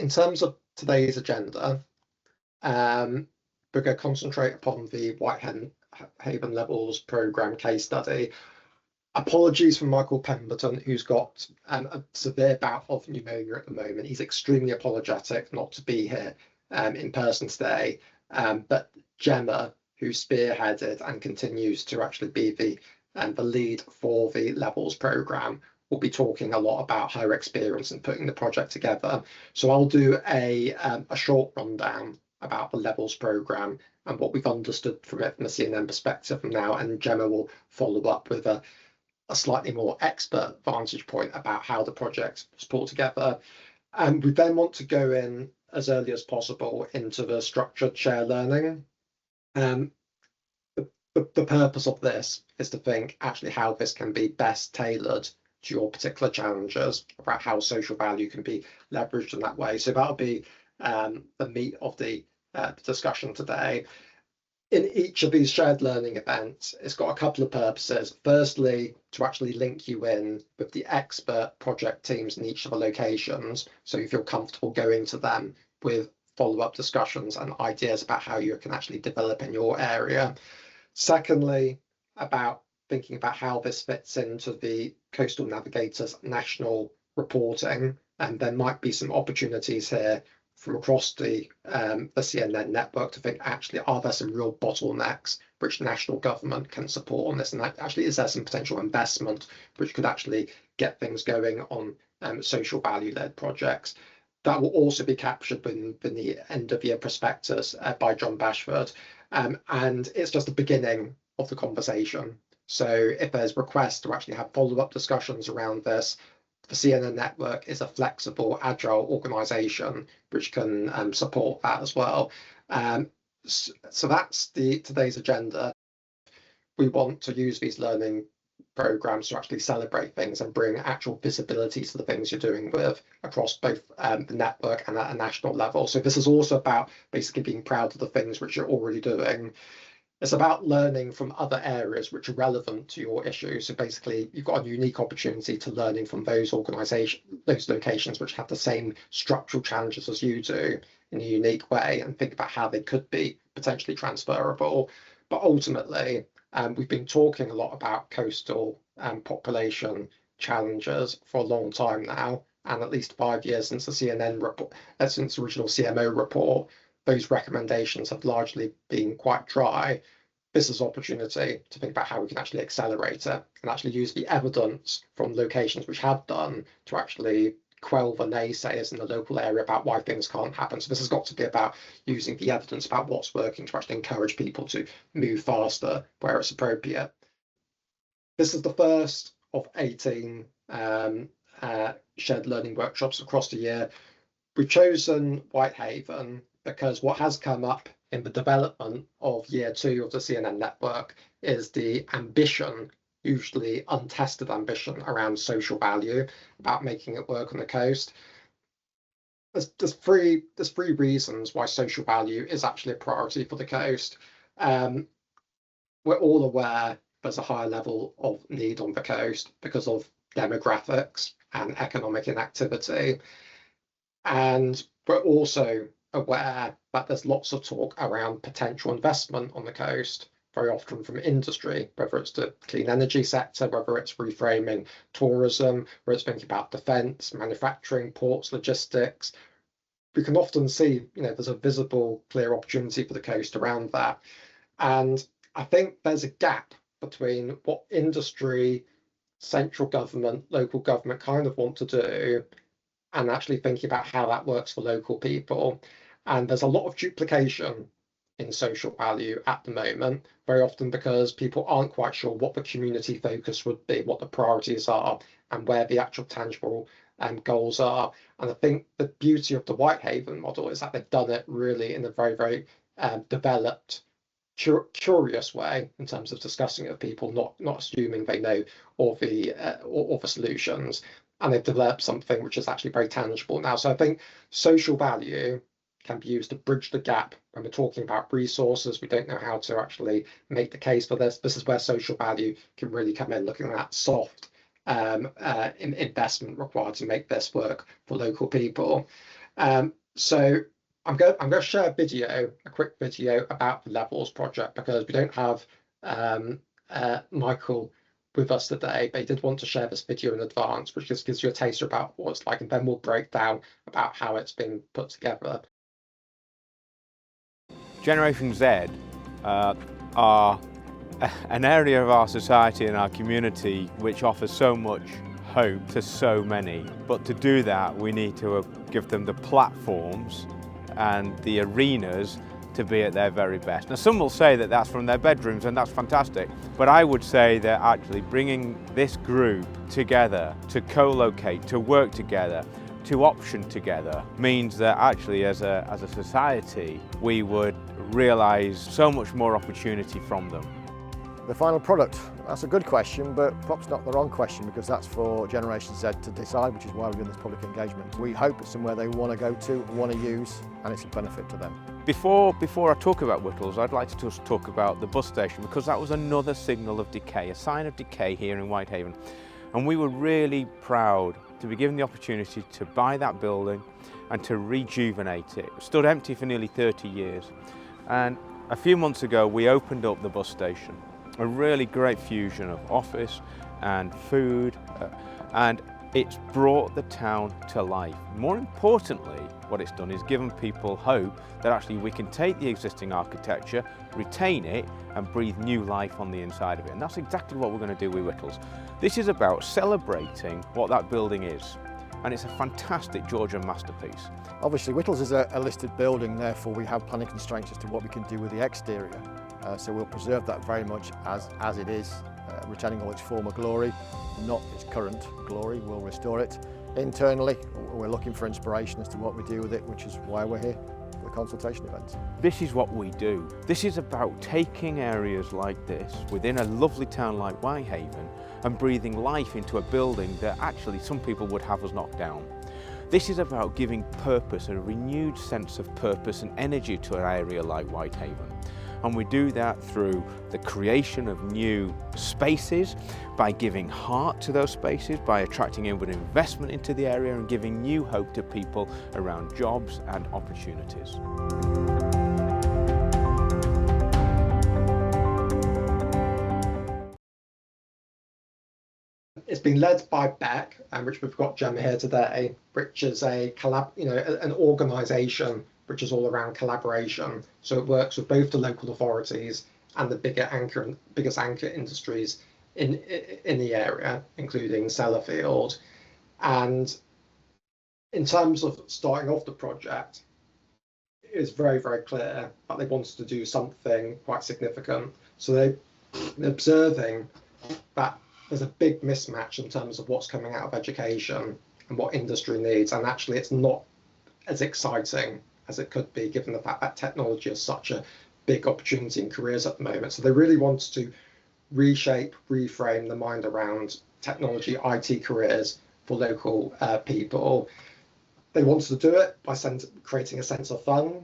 in terms of today's agenda, we're going to concentrate upon the Whitehaven Levels Programme case study. Apologies for Michael Pemberton, who's got a severe bout of pneumonia at the moment. He's extremely apologetic not to be here in person today. But Gemma, who spearheaded and continues to actually be the lead for the Levels programme, will be talking a lot about her experience in putting the project together. So I'll do a short rundown about the Levels programme and what we've understood from it from a CNN perspective now, and Gemma will follow up with a slightly more expert vantage point about how the project was pulled together. And we then want to go in as early as possible into the structured shared learning. The purpose of this is to think actually how this can be best tailored to your particular challenges, about how social value can be leveraged in that way. So that'll be the meat of the discussion today. In each of these shared learning events, it's got a couple of purposes. Firstly, to actually link you in with the expert project teams in each of the locations, so you feel comfortable going to them with follow-up discussions and ideas about how you can actually develop in your area. Secondly, about thinking about how this fits into the Coastal Navigators national reporting, and there might be some opportunities here from across the CNN network to think, actually, are there some real bottlenecks which national government can support on this? And actually, is there some potential investment which could actually get things going on social value-led projects? That will also be captured in the end-of-year prospectus by John Bashford. And it's just the beginning of the conversation. So if there's requests to actually have follow-up discussions around this, the CNN network is a flexible, agile organisation which can support that as well. So that's today's agenda. We want to use these learning programmes to actually celebrate things and bring actual visibility to the things you're doing with across both the network and at a national level. So this is also about basically being proud of the things which you're already doing. It's about learning from other areas which are relevant to your issue. So basically, you've got a unique opportunity to learning from those organisations, those locations which have the same structural challenges as you do in a unique way, and think about how they could be potentially transferable. But ultimately, we've been talking a lot about coastal population challenges for a long time now, and at least 5 years since the CNN report, since the original CMO report, those recommendations have largely been quite dry. This is an opportunity to think about how we can actually accelerate it and actually use the evidence from locations which have done to actually quell the naysayers in the local area about why things can't happen. So this has got to be about using the evidence about what's working to actually encourage people to move faster where it's appropriate. This is the first of 18 shared learning workshops across the year. We've chosen Whitehaven because what has come up in the development of year 2 of the CNN network is the ambition, usually untested ambition, around social value, about making it work on the coast. There's three reasons why social value is actually a priority for the coast. We're all aware there's a higher level of need on the coast because of demographics and economic inactivity. And we're also aware that there's lots of talk around potential investment on the coast, very often from industry, whether it's the clean energy sector, whether it's reframing tourism, whether it's thinking about defence, manufacturing, ports, logistics. We can often see, there's a visible, clear opportunity for the coast around that. And I think there's a gap between what industry, central government, local government kind of want to do, and actually thinking about how that works for local people. And there's a lot of duplication in social value at the moment, very often because people aren't quite sure what the community focus would be, what the priorities are, and where the actual tangible goals are. And I think the beauty of the Whitehaven model is that they've done it really in a very, very developed, curious way in terms of discussing it with people, not assuming they know all the solutions. And they've developed something which is actually very tangible now. So I think social value can be used to bridge the gap when we're talking about resources. We don't know how to actually make the case for this. This is where social value can really come in, looking at soft investment required to make this work for local people. So I'm going to share a quick video about the Levels project, because we don't have Michael with us today, but he did want to share this video in advance, which just gives you a taster about what it's like, and then we'll break down about how it's been put together. Generation Z are an area of our society and our community which offers so much hope to so many, but to do that we need to give them the platforms and the arenas to be at their very best. Now, some will say that that's from their bedrooms, and that's fantastic, but I would say that actually bringing this group together to co-locate, to work together, to option together, means that actually as a society we would realise so much more opportunity from them. The final product, that's a good question, but perhaps not the wrong question, because that's for Generation Z to decide, which is why we're doing this public engagement. We hope it's somewhere they want to go to, want to use, and it's a benefit to them. Before I talk about Whittles, I'd like to just talk about the bus station, because that was another signal of decay, a sign of decay here in Whitehaven. And we were really proud to be given the opportunity to buy that building and to rejuvenate it. It stood empty for nearly 30 years. And a few months ago, we opened up the bus station. A really great fusion of office and food, and it's brought the town to life. More importantly, what it's done is given people hope that actually we can take the existing architecture, retain it, and breathe new life on the inside of it. And that's exactly what we're going to do with Whittles. This is about celebrating what that building is, and it's a fantastic Georgian masterpiece. Obviously, Whittles is a listed building, therefore we have planning constraints as to what we can do with the exterior. So we'll preserve that very much as it is, retaining all its former glory, not its current glory. We'll restore it. Internally, we're looking for inspiration as to what we do with it, which is why we're here for the consultation events. This is what we do. This is about taking areas like this within a lovely town like Whitehaven and breathing life into a building that actually some people would have us knock down. This is about giving purpose, a renewed sense of purpose and energy to an area like Whitehaven. And we do that through the creation of new spaces, by giving heart to those spaces, by attracting inward investment into the area and giving new hope to people around jobs and opportunities. It's been led by Beck, which we've got Gemma here today, which is an organisation which is all around collaboration. So it works with both the local authorities and the biggest anchor industries in the area, including Sellafield. And in terms of starting off the project, it was very, very clear that they wanted to do something quite significant. So they're observing that there's a big mismatch in terms of what's coming out of education and what industry needs, and actually it's not as exciting as it could be, given the fact that technology is such a big opportunity in careers at the moment. So they really wanted to reshape, reframe the mind around technology, IT careers for local people. They wanted to do it by creating a sense of fun,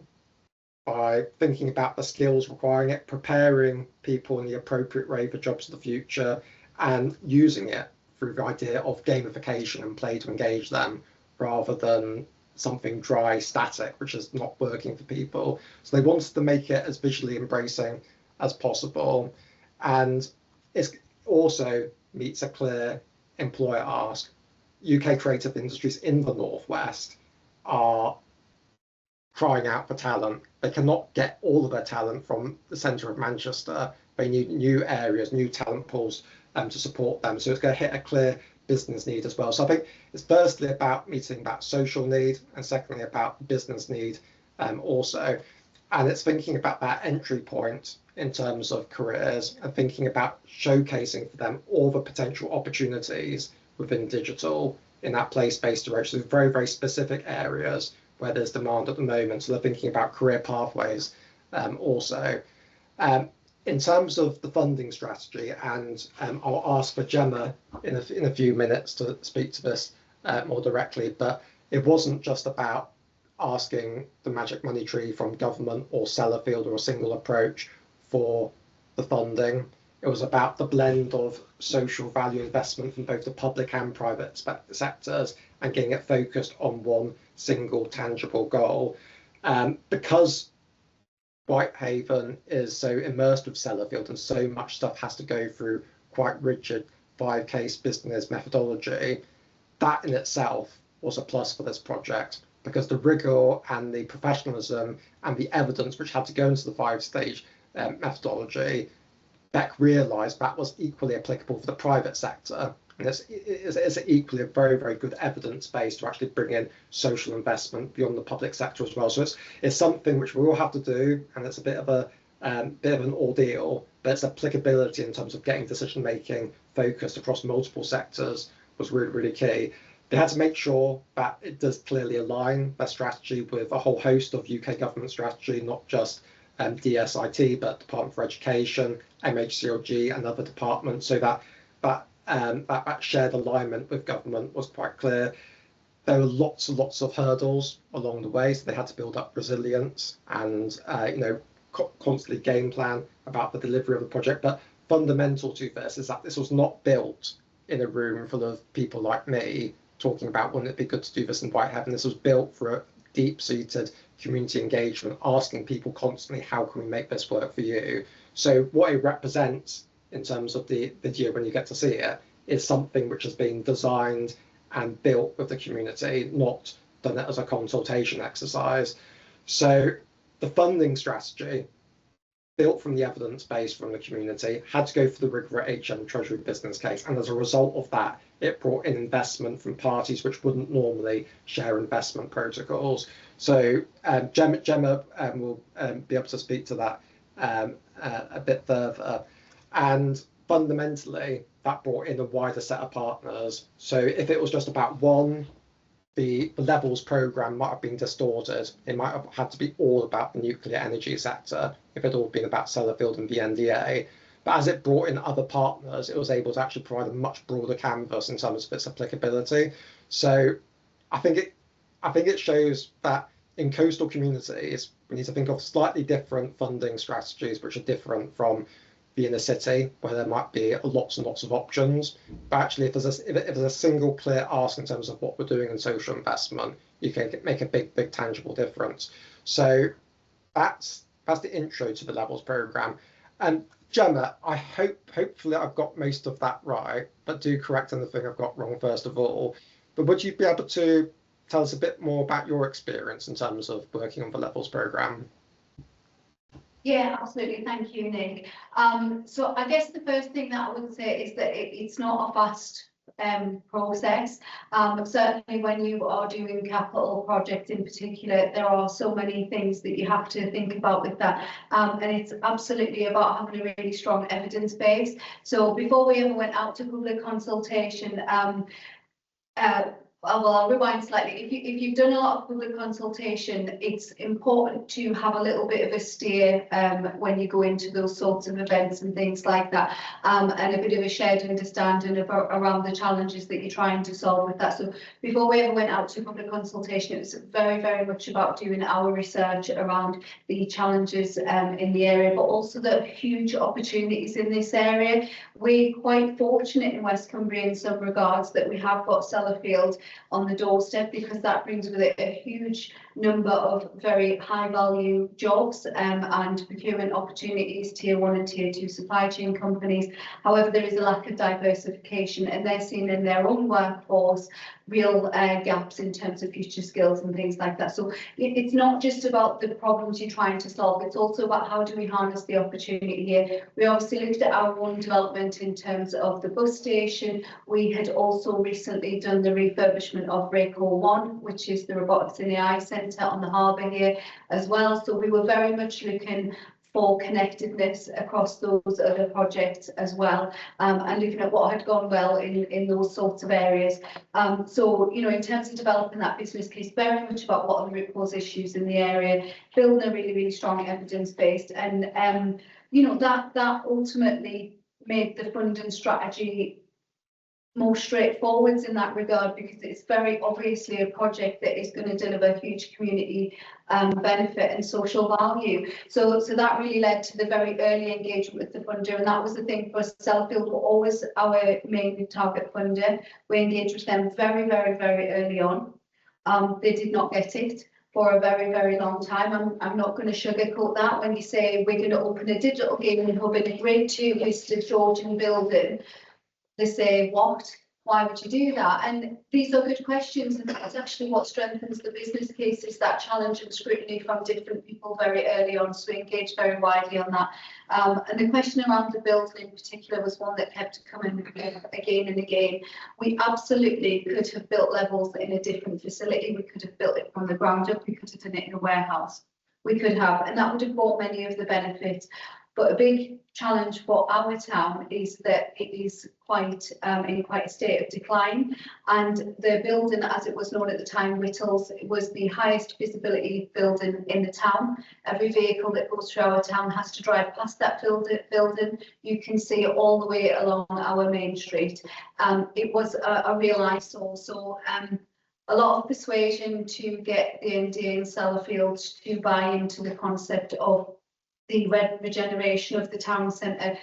by thinking about the skills requiring it, preparing people in the appropriate way for jobs of the future, and using it through the idea of gamification and play to engage them, rather than something dry, static, which is not working for people. So they wanted to make it as visually embracing as possible. And it also meets a clear employer ask. UK creative industries in the Northwest are crying out for talent. They cannot get all of their talent from the centre of Manchester. They need new areas, new talent pools to support them. So it's going to hit a clear business need as well. So I think it's firstly about meeting that social need, and secondly about business need also. And it's thinking about that entry point in terms of careers, and thinking about showcasing for them all the potential opportunities within digital in that place-based approach. So very, very specific areas where there's demand at the moment. So they're thinking about career pathways also. In terms of the funding strategy, and I'll ask for Gemma in a few minutes to speak to this more directly, but it wasn't just about asking the magic money tree from government or Sellafield or a single approach for the funding. It was about the blend of social value investment from both the public and private sectors and getting it focused on one single tangible goal. Because Whitehaven is so immersed with Sellafield and so much stuff has to go through quite rigid 5-case business methodology, that in itself was a plus for this project, because the rigor and the professionalism and the evidence which had to go into the 5-stage methodology, Beck realised that was equally applicable for the private sector. And it's equally a very, very good evidence base to actually bring in social investment beyond the public sector as well. So it's something which we all have to do, and it's a bit of an ordeal, but its applicability in terms of getting decision making focused across multiple sectors was really, really key. They had to make sure that it does clearly align their strategy with a whole host of UK government strategy, not just DSIT, but Department for Education, MHCLG, and other departments, so that shared alignment with government was quite clear. There were lots and lots of hurdles along the way, so they had to build up resilience and constantly game plan about the delivery of the project. But fundamental to this is that this was not built in a room full of people like me talking about wouldn't it be good to do this in Whitehaven. This was built for a deep-seated community engagement, asking people constantly, how can we make this work for you? So what it represents in terms of the video when you get to see it is something which has been designed and built with the community, not done it as a consultation exercise. So the funding strategy, built from the evidence base from the community, had to go for the rigor at HM Treasury business case, and as a result of that, it brought in investment from parties which wouldn't normally share investment protocols. So Gemma will be able to speak to that a bit further. And fundamentally, that brought in a wider set of partners. So if it was just about one, the levels programme might have been distorted. It might have had to be all about the nuclear energy sector if it had all been about Sellafield and the NDA. But as it brought in other partners, it was able to actually provide a much broader canvas in terms of its applicability. So I think it shows that in coastal communities, we need to think of slightly different funding strategies, which are different from the inner city, where there might be lots and lots of options. But actually, if there's a single clear ask in terms of what we're doing in social investment, you can make a big tangible difference. So that's the intro to the levels programme. And Gemma, hopefully I've got most of that right, but do correct anything I've got wrong first of all. But would you be able to tell us a bit more about your experience in terms of working on the levels programme? Yeah, absolutely. Thank you, Nick. So I guess the first thing that I would say is that it's not a fast process. Certainly when you are doing capital projects in particular, there are so many things that you have to think about with that. And it's absolutely about having a really strong evidence base. So before we ever went out to public consultation, well, I'll rewind slightly. If you've done a lot of public consultation, it's important to have a little bit of a steer when you go into those sorts of events and things like that, and a bit of a shared understanding around the challenges that you're trying to solve with that. So before we ever went out to public consultation, it was very, very much about doing our research around the challenges in the area, but also the huge opportunities in this area. We're quite fortunate in West Cumbria in some regards that we have got Sellafield on the doorstep, because that brings with it a huge number of very high value jobs and procurement opportunities, tier 1 and tier 2 supply chain companies. However, there is a lack of diversification, and they're seeing in their own workforce real gaps in terms of future skills and things like that. So it's not just about the problems you're trying to solve, it's also about how do we harness the opportunity here. We obviously looked at our own development in terms of the bus station. We had also recently done the refurbishment of RACO 1, which is the Robotics and AI Centre on the harbour here as well. So we were very much looking for connectedness across those other projects as well, and looking at what had gone well in those sorts of areas. So, you know, in terms of developing that business case, very much about what are the root cause issues in the area, building a really, really strong evidence base, and you know, that ultimately made the funding strategy more straightforward in that regard, because it's very obviously a project that is going to deliver huge community benefit and social value. So that really led to the very early engagement with the funder, and that was the thing for us. Sellafield were always our main target funder. We engaged with them very, very, very early on. They did not get it for a very, very long time. I'm not going to sugarcoat that. When you say we're going to open a digital gaming hub in a Grade 2 listed Georgian building, they say, what? Why would you do that? And these are good questions, and that's actually what strengthens the business case, is that challenge and scrutiny from different people very early on. So we engaged very widely on that. And the question around the building in particular was one that kept coming again and again. We absolutely could have built levels in a different facility. We could have built it from the ground up. We could have done it in a warehouse. We could have, and that would have brought many of the benefits. But a big challenge for our town is that it is quite in quite a state of decline, and the building, as it was known at the time, Whittles, was the highest visibility building in the town. Every vehicle that goes through our town has to drive past that building. You can see it all the way along our main street. It was a real eyesore. So a lot of persuasion to get the NDA in Sellafield to buy into the concept of the regeneration of the town centre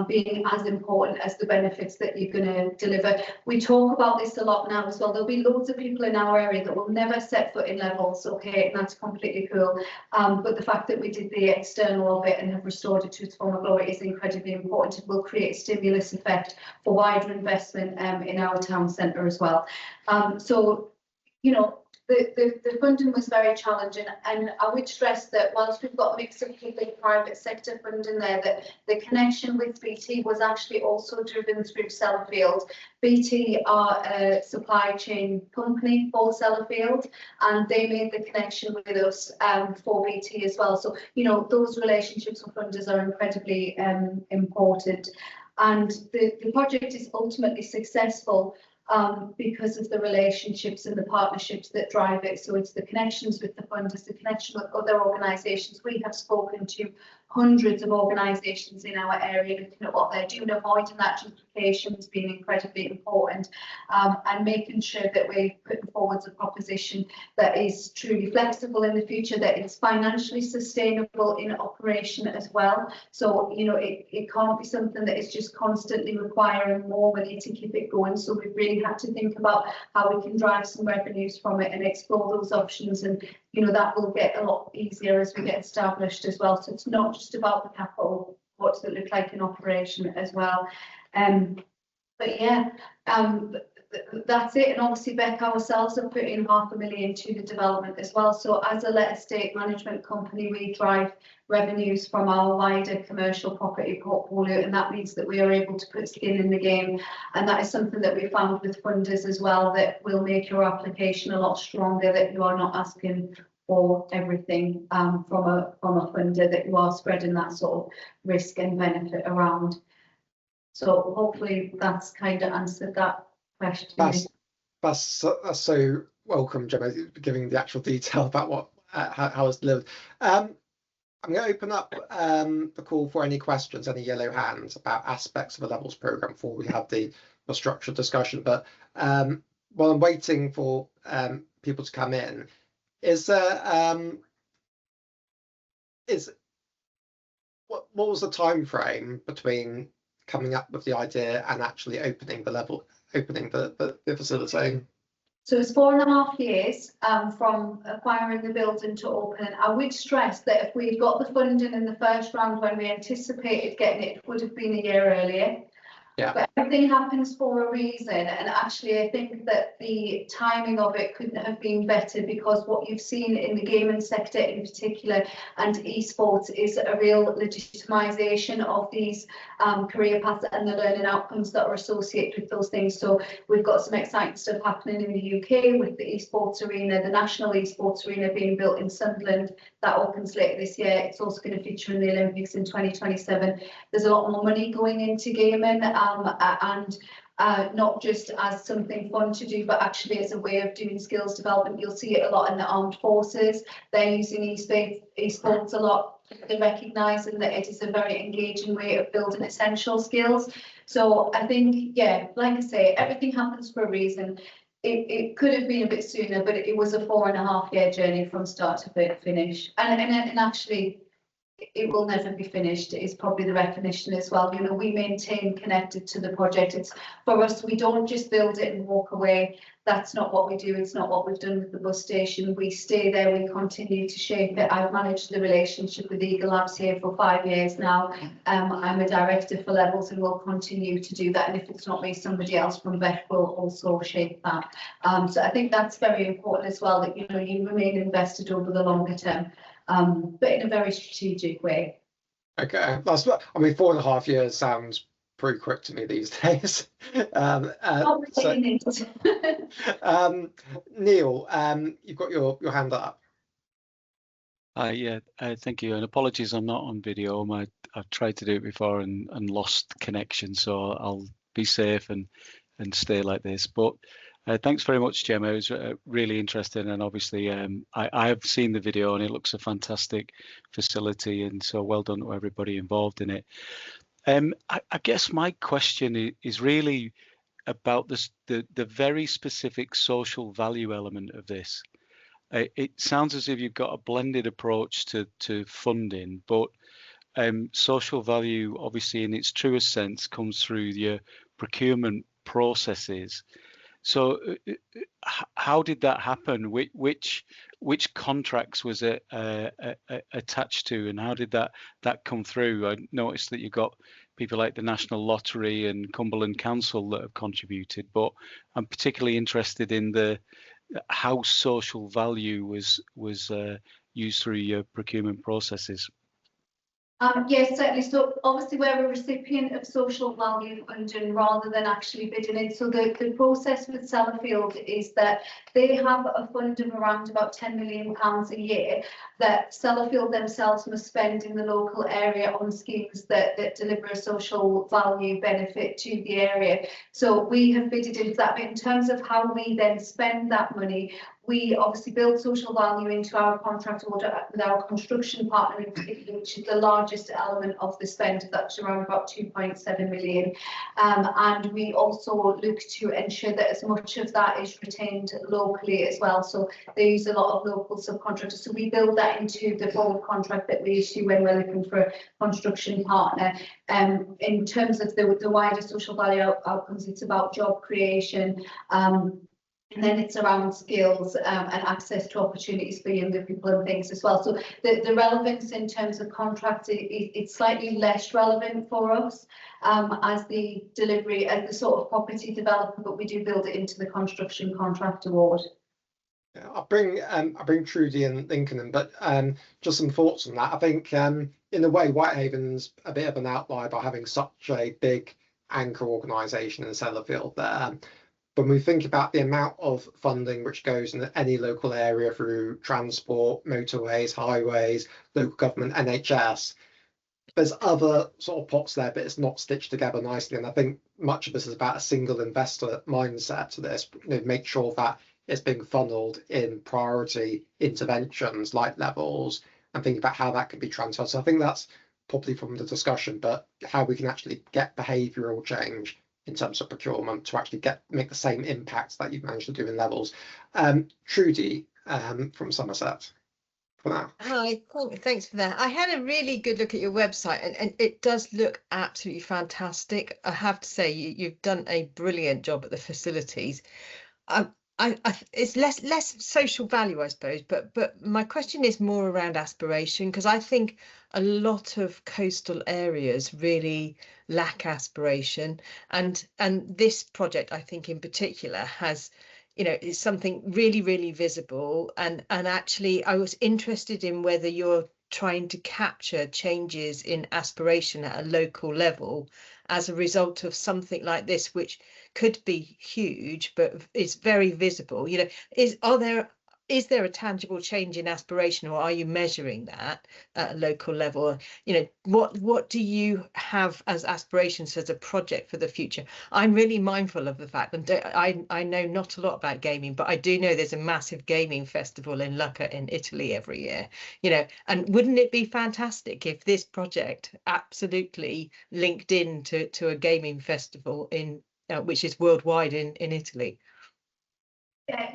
being as important as the benefits that you're going to deliver. We talk about this a lot now as well. There'll be loads of people in our area that will never set foot in levels, okay, and that's completely cool. But the fact that we did the external of it and have restored it to its former glory is incredibly important. It will create a stimulus effect for wider investment in our town centre as well. So, you know, the funding was very challenging, and I would stress that whilst we've got a mix of public private sector funding there, that the connection with BT was actually also driven through Sellafield. BT are a supply chain company for Sellafield, and they made the connection with us for BT as well. So, you know, those relationships with funders are incredibly important, and the project is ultimately successful because of the relationships and the partnerships that drive it. So it's the connections with the funders, the connection with other organisations. We have spoken to hundreds of organisations in our area, looking at what they're doing, avoiding that duplication has been incredibly important, and making sure that we're putting forward a proposition that is truly flexible in the future, that it's financially sustainable in operation as well. So, you know, it can't be something that is just constantly requiring more money to keep it going. So we've really had to think about how we can drive some revenues from it and explore those options, and you know, that will get a lot easier as we get established as well. So it's not just about the capital, what does it look like in operation as well. But yeah, that's it. And obviously Beck ourselves are putting $500,000 to the development as well. So as a let estate management company, we drive revenues from our wider commercial property portfolio, and that means that we are able to put skin in the game. And that is something that we found with funders as well, that will make your application a lot stronger, that you are not asking for everything from a funder, that you are spreading that sort of risk and benefit around. So hopefully that's kind of answered that question. That's so welcome, Gemma, giving the actual detail about what how it's delivered. I'm going to open up the call for any questions, any yellow hands about aspects of the levels programme before we have the structured discussion. But while I'm waiting for people to come in, is there what was the time frame between coming up with the idea and actually opening the facility? So it's 4.5 years from acquiring the building to opening. I would stress that if we'd got the funding in the first round when we anticipated getting it, it would have been a year earlier. Yeah. But everything happens for a reason, and actually I think that the timing of it couldn't have been better, because what you've seen in the gaming sector in particular and esports is a real legitimisation of these career paths and the learning outcomes that are associated with those things. So we've got some exciting stuff happening in the UK with the esports arena, the national esports arena being built in Sunderland. That opens later this year. It's also going to feature in the Olympics in 2027. There's a lot more money going into gaming, and not just as something fun to do, but actually as a way of doing skills development. You'll see it a lot in the armed forces. They're using esports a lot they're recognising that it is a very engaging way of building essential skills. So I think, yeah, like I say, everything happens for a reason. It could have been a bit sooner, but it was a 4.5-year journey from start to finish. And actually, it will never be finished is probably the recognition as well. You know, we maintain connected to the project. It's for us, we don't just build it and walk away. That's not what we do. It's not what we've done with the bus station. We stay there, we continue to shape it. I've managed the relationship with Eagle Labs here for 5 years now. I'm a director for Levels and will continue to do that. And if it's not me, somebody else from VEC will also shape that. So I think that's very important as well, that, you know, you remain invested over the longer term. But in a very strategic way. Okay, that's what I mean. 4.5 years sounds pretty quick to me these days. Neil, you've got your hand up. Yeah, thank you, and apologies, I'm not on video. I've tried to do it before and lost connection, so I'll be safe and stay like this. But thanks very much, Gemma. It was really interesting, and obviously I have seen the video and it looks a fantastic facility, and so well done to everybody involved in it. I guess my question is really about this, the very specific social value element of this. It sounds as if you've got a blended approach to funding, but social value, obviously in its truest sense, comes through your procurement processes. So how did that happen? Which contracts was it attached to, and how did that come through? I noticed that you got people like the National Lottery and Cumberland Council that have contributed, but I'm particularly interested in how social value was used through your procurement processes. Yes, certainly. So obviously we're a recipient of social value funding rather than actually bidding it. So the process with Sellafield is that they have a fund of around about £10 million a year that Sellafield themselves must spend in the local area on schemes that deliver a social value benefit to the area. So we have bidded into that. But in terms of how we then spend that money, we obviously build social value into our contract order with our construction partner in particular, which is the largest element of the spend. That's around about 2.7 million. And we also look to ensure that as much of that is retained locally as well. So they use a lot of local subcontractors. So we build that into the forward contract that we issue when we're looking for a construction partner. In terms of the wider social value outcomes, it's about job creation. And then it's around skills and access to opportunities for younger people and things as well. So the relevance in terms of contracts, it's slightly less relevant for us as the delivery, as the sort of property developer, but we do build it into the construction contract award. Yeah, I'll bring Trudy and Lincoln in, but just some thoughts on that. I think in a way Whitehaven's a bit of an outlier by having such a big anchor organisation in Sellafield there. When we think about the amount of funding which goes in any local area through transport, motorways, highways, local government, NHS, there's other sort of pots there, but it's not stitched together nicely. And I think much of this is about a single investor mindset to this, make sure that it's being funneled in priority interventions like Levels, and think about how that can be transferred. So I think that's probably from the discussion, but how we can actually get behavioural change in terms of procurement to actually make the same impacts that you've managed to do in Levels. Trudy from Somerset for that. Hi, thanks for that. I had a really good look at your website and it does look absolutely fantastic. I have to say you've done a brilliant job at the facilities. It's less social value, I suppose, but my question is more around aspiration, because I think a lot of coastal areas really lack aspiration, and this project, I think in particular, has, is something really visible, and actually I was interested in whether you're trying to capture changes in aspiration at a local level as a result of something like this, which could be huge but it's very visible. Are there is there a tangible change in aspiration, or are you measuring that at a local level? You know, what do you have as aspirations as a project for the future? I'm really mindful of the fact, and I know not a lot about gaming, but I do know there's a massive gaming festival in Lucca in Italy every year, you know, and wouldn't it be fantastic if this project absolutely linked in to a gaming festival in which is worldwide in Italy?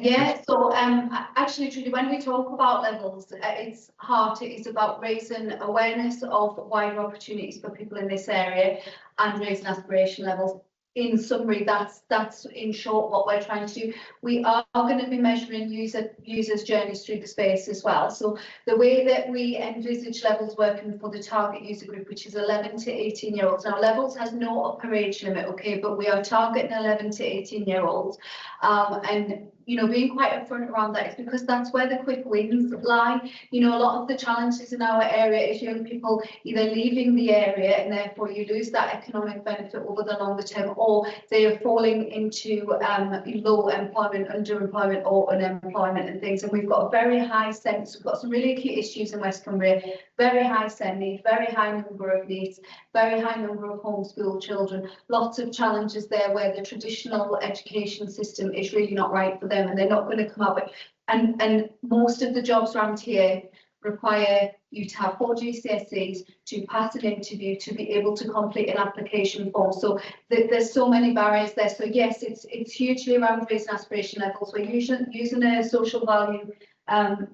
Yeah, so actually, Trudy, when we talk about levels, it's heart, it is about raising awareness of wider opportunities for people in this area and raising aspiration levels. In summary, that's in short what we're trying to do. We are going to be measuring users' journeys through the space as well. So the way that we envisage levels working for the target user group, which is 11 to 18-year-olds. Now, levels has no upper age limit, okay, but we are targeting 11 to 18-year-olds, and you know, being quite upfront around that is because that's where the quick wins lie. You know, a lot of the challenges in our area is young people either leaving the area and therefore you lose that economic benefit over the longer term, or they are falling into low employment, underemployment or unemployment and things. And we've got a very high sense, we've got some really acute issues in West Cumbria, very high SEND need, very high number of needs, very high number of homeschool children, lots of challenges there where the traditional education system is really not right for them and they're not going to come out with. And most of the jobs around here require you to have 4 GCSEs, to pass an interview, to be able to complete an application form. So there's so many barriers there. So yes, it's hugely around raising aspiration levels. We're using a social value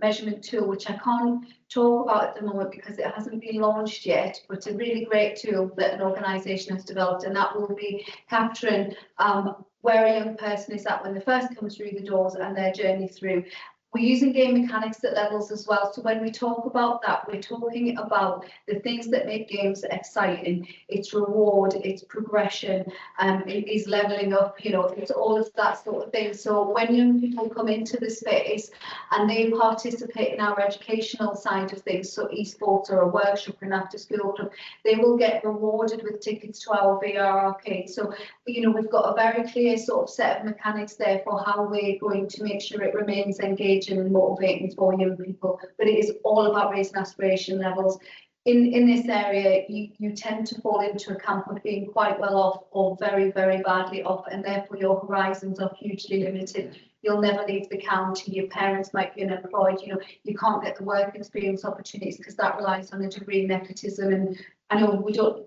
measurement tool, which I can't talk about at the moment because it hasn't been launched yet, but it's a really great tool that an organisation has developed, and that will be capturing where a young person is at when they first come through the doors and their journey through. We're using game mechanics at levels as well. So when we talk about that, we're talking about the things that make games exciting. It's reward, it's progression, it is leveling up, you know, it's all of that sort of thing. So when young people come into the space and they participate in our educational side of things, so esports or a workshop or an after school club, they will get rewarded with tickets to our VR arcade. So, you know, we've got a very clear sort of set of mechanics there for how we're going to make sure it remains engaged and motivating for young people, but it is all about raising aspiration levels. In this area, you tend to fall into a camp of being quite well off or very, very badly off, and therefore your horizons are hugely limited. You'll never leave the county, your parents might be unemployed, you know, you can't get the work experience opportunities because that relies on a degree nepotism, and I know we don't,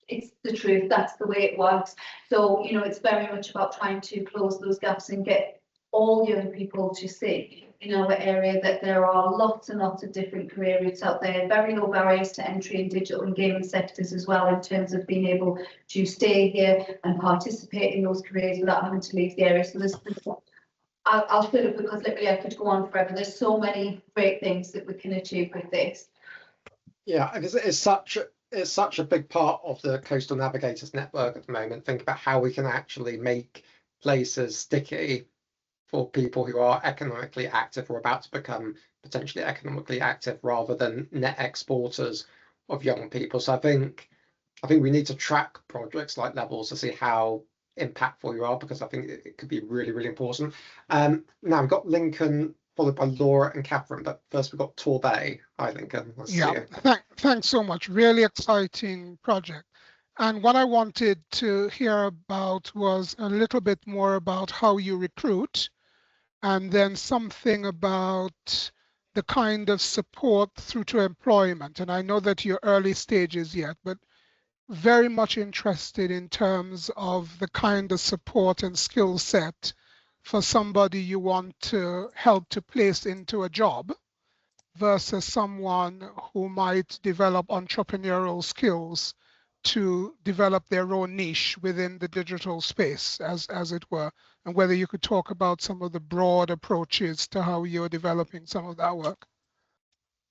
it's the truth, that's the way it works. So, you know, it's very much about trying to close those gaps and get all young people to see in our area that there are lots and lots of different career routes out there, very low barriers to entry in digital and gaming sectors as well, in terms of being able to stay here and participate in those careers without having to leave the area. So I'll shut up because literally I could go on forever. There's so many great things that we can achieve with this. Yeah, because it's such a big part of the Coastal Navigators Network at the moment. Think about how we can actually make places sticky for people who are economically active or about to become potentially economically active, rather than net exporters of young people. So I think we need to track projects like Levels to see how impactful you are, because I think it could be really, really important. Now we've got Lincoln, followed by Laura and Catherine, but first we've got Torbay. Hi, Lincoln. Thanks so much. Really exciting project. And what I wanted to hear about was a little bit more about how you recruit, and then something about the kind of support through to employment. And I know that you're early stages yet, but very much interested in terms of the kind of support and skill set for somebody you want to help to place into a job versus someone who might develop entrepreneurial skills to develop their own niche within the digital space, as it were, and whether you could talk about some of the broad approaches to how you're developing some of that work.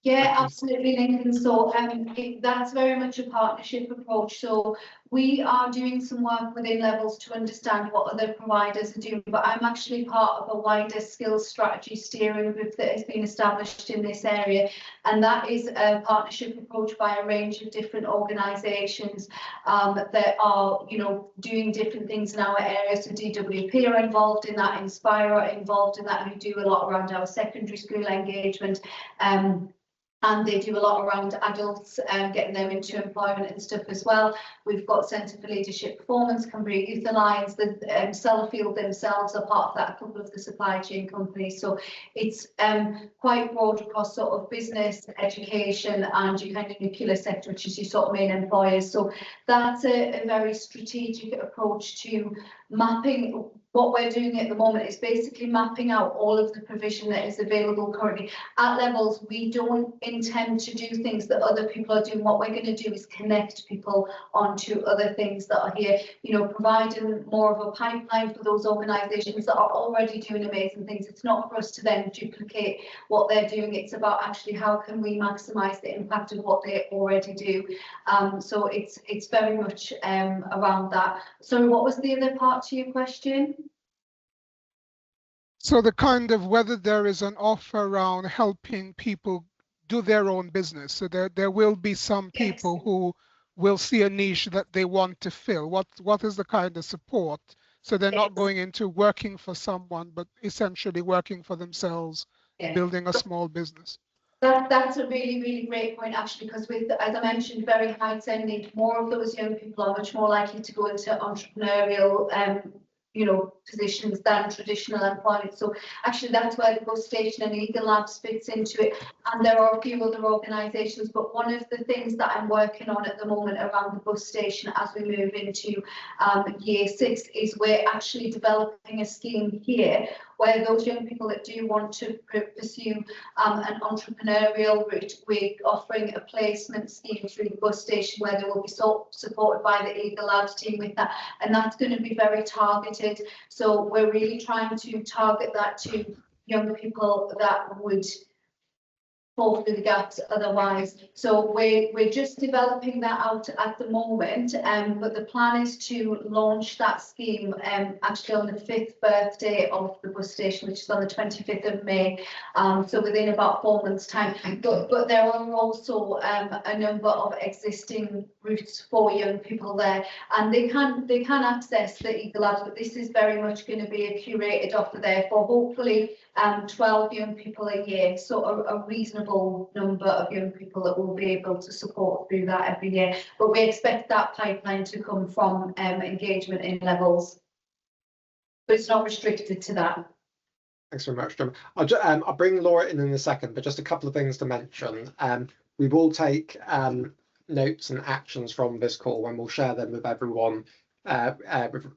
Yeah, absolutely, Lincoln. So that's very much a partnership approach. So We are doing some work within levels to understand what other providers are doing, but I'm actually part of a wider skills strategy steering group that has been established in this area, and that is a partnership approach by a range of different organisations that are, you know, doing different things in our area. So DWP are involved in that, Inspire are involved in that, who do a lot around our secondary school engagement. And they do a lot around adults, getting them into employment and stuff as well. We've got Centre for Leadership Performance, Cumbrian Youth Alliance, the Sellafield themselves are part of that, a couple of the supply chain companies. So it's quite broad across sort of business, education, and your kind of nuclear sector, which is your sort of main employers. So that's a very strategic approach to mapping. What we're doing at the moment is basically mapping out all of the provision that is available currently. At levels, we don't intend to do things that other people are doing. What we're going to do is connect people onto other things that are here, you know, providing more of a pipeline for those organisations that are already doing amazing things. It's not for us to then duplicate what they're doing. It's about actually how can we maximise the impact of what they already do. So it's very much around that. So what was the other part to your question? So the kind of whether there is an offer around helping people do their own business. So there will be some people Yes. who will see a niche that they want to fill. What is the kind of support? So they're not Yes. going into working for someone, but essentially working for themselves, Yeah. building a small business. That's a really, really great point, actually, because with, as I mentioned, very high sending, more of those young people are much more likely to go into entrepreneurial you know, positions than traditional employment. So actually that's where the bus station and Eagle Labs fits into it. And there are a few other organisations, but one of the things that I'm working on at the moment around the bus station as we move into year 6 is we're actually developing a scheme here where those young people that do want to pursue an entrepreneurial route, we're offering a placement scheme through the bus station where they will be supported by the Eagle Labs team with that, and that's going to be very targeted. So we're really trying to target that to young people that would fall through the gaps otherwise. So we're just developing that out at the moment, but the plan is to launch that scheme actually on the 5th birthday of the bus station, which is on the 25th of May, so within about 4 months time. But there are also a number of existing routes for young people there, and they can access the Eagle Labs, but this is very much going to be a curated offer there for hopefully 12 young people a year, so a reasonable number of young people that we'll be able to support through that every year. But we expect that pipeline to come from engagement in levels, but it's not restricted to that. Thanks very much, Jim. I'll bring Laura in a second, but just a couple of things to mention. We will take notes and actions from this call, and we'll share them with everyone with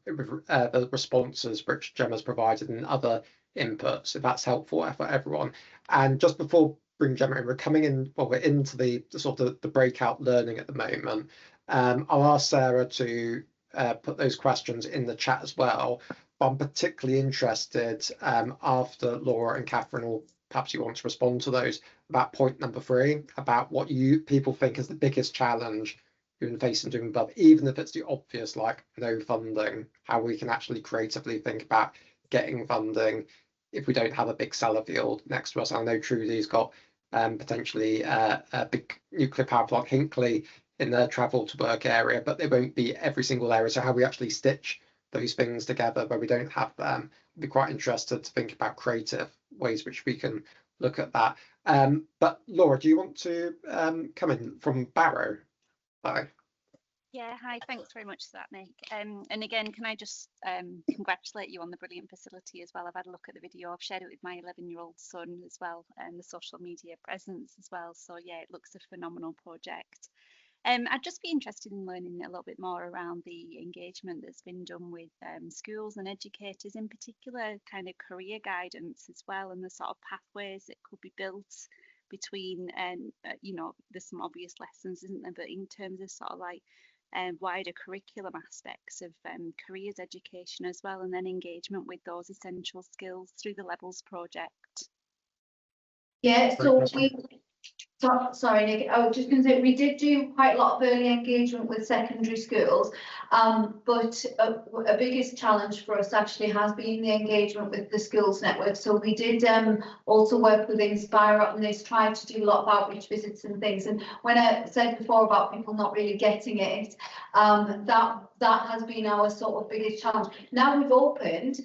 the responses which Gemma has provided and other inputs, if that's helpful for everyone. And just before bring Gemma in, we're coming in, well, we're into the sort of the breakout learning at the moment. I'll ask Sarah to put those questions in the chat as well. But I'm particularly interested after Laura and Catherine, or perhaps you want to respond to those, about point number 3, about what people think is the biggest challenge you've been facing doing above, even if it's the obvious, like no funding, how we can actually creatively think about getting funding if we don't have a big Sellafield next to us. I know Trudy's got potentially a big nuclear power plant, Hinkley, in their travel to work area, but they won't be every single area. So how we actually stitch those things together where we don't have them, I'd be quite interested to think about creative ways which we can look at that. But Laura, do you want to come in from Barrow? Bye. Yeah, hi, thanks very much for that, Nick. And again, can I just congratulate you on the brilliant facility as well. I've had a look at the video, I've shared it with my 11-year-old son as well, and the social media presence as well. So yeah, it looks a phenomenal project. I'd just be interested in learning a little bit more around the engagement that's been done with schools and educators, in particular kind of career guidance as well, and the sort of pathways that could be built between, you know, there's some obvious lessons, isn't there, but in terms of sort of like wider curriculum aspects of careers education as well, and then engagement with those essential skills through the Levels project. Yeah, so Sorry, Nick, I was just going to say we did do quite a lot of early engagement with secondary schools, but a biggest challenge for us actually has been the engagement with the schools network. So we did also work with Inspire on this, tried to do a lot of outreach visits and things. And when I said before about people not really getting it, that has been our sort of biggest challenge. Now we've opened,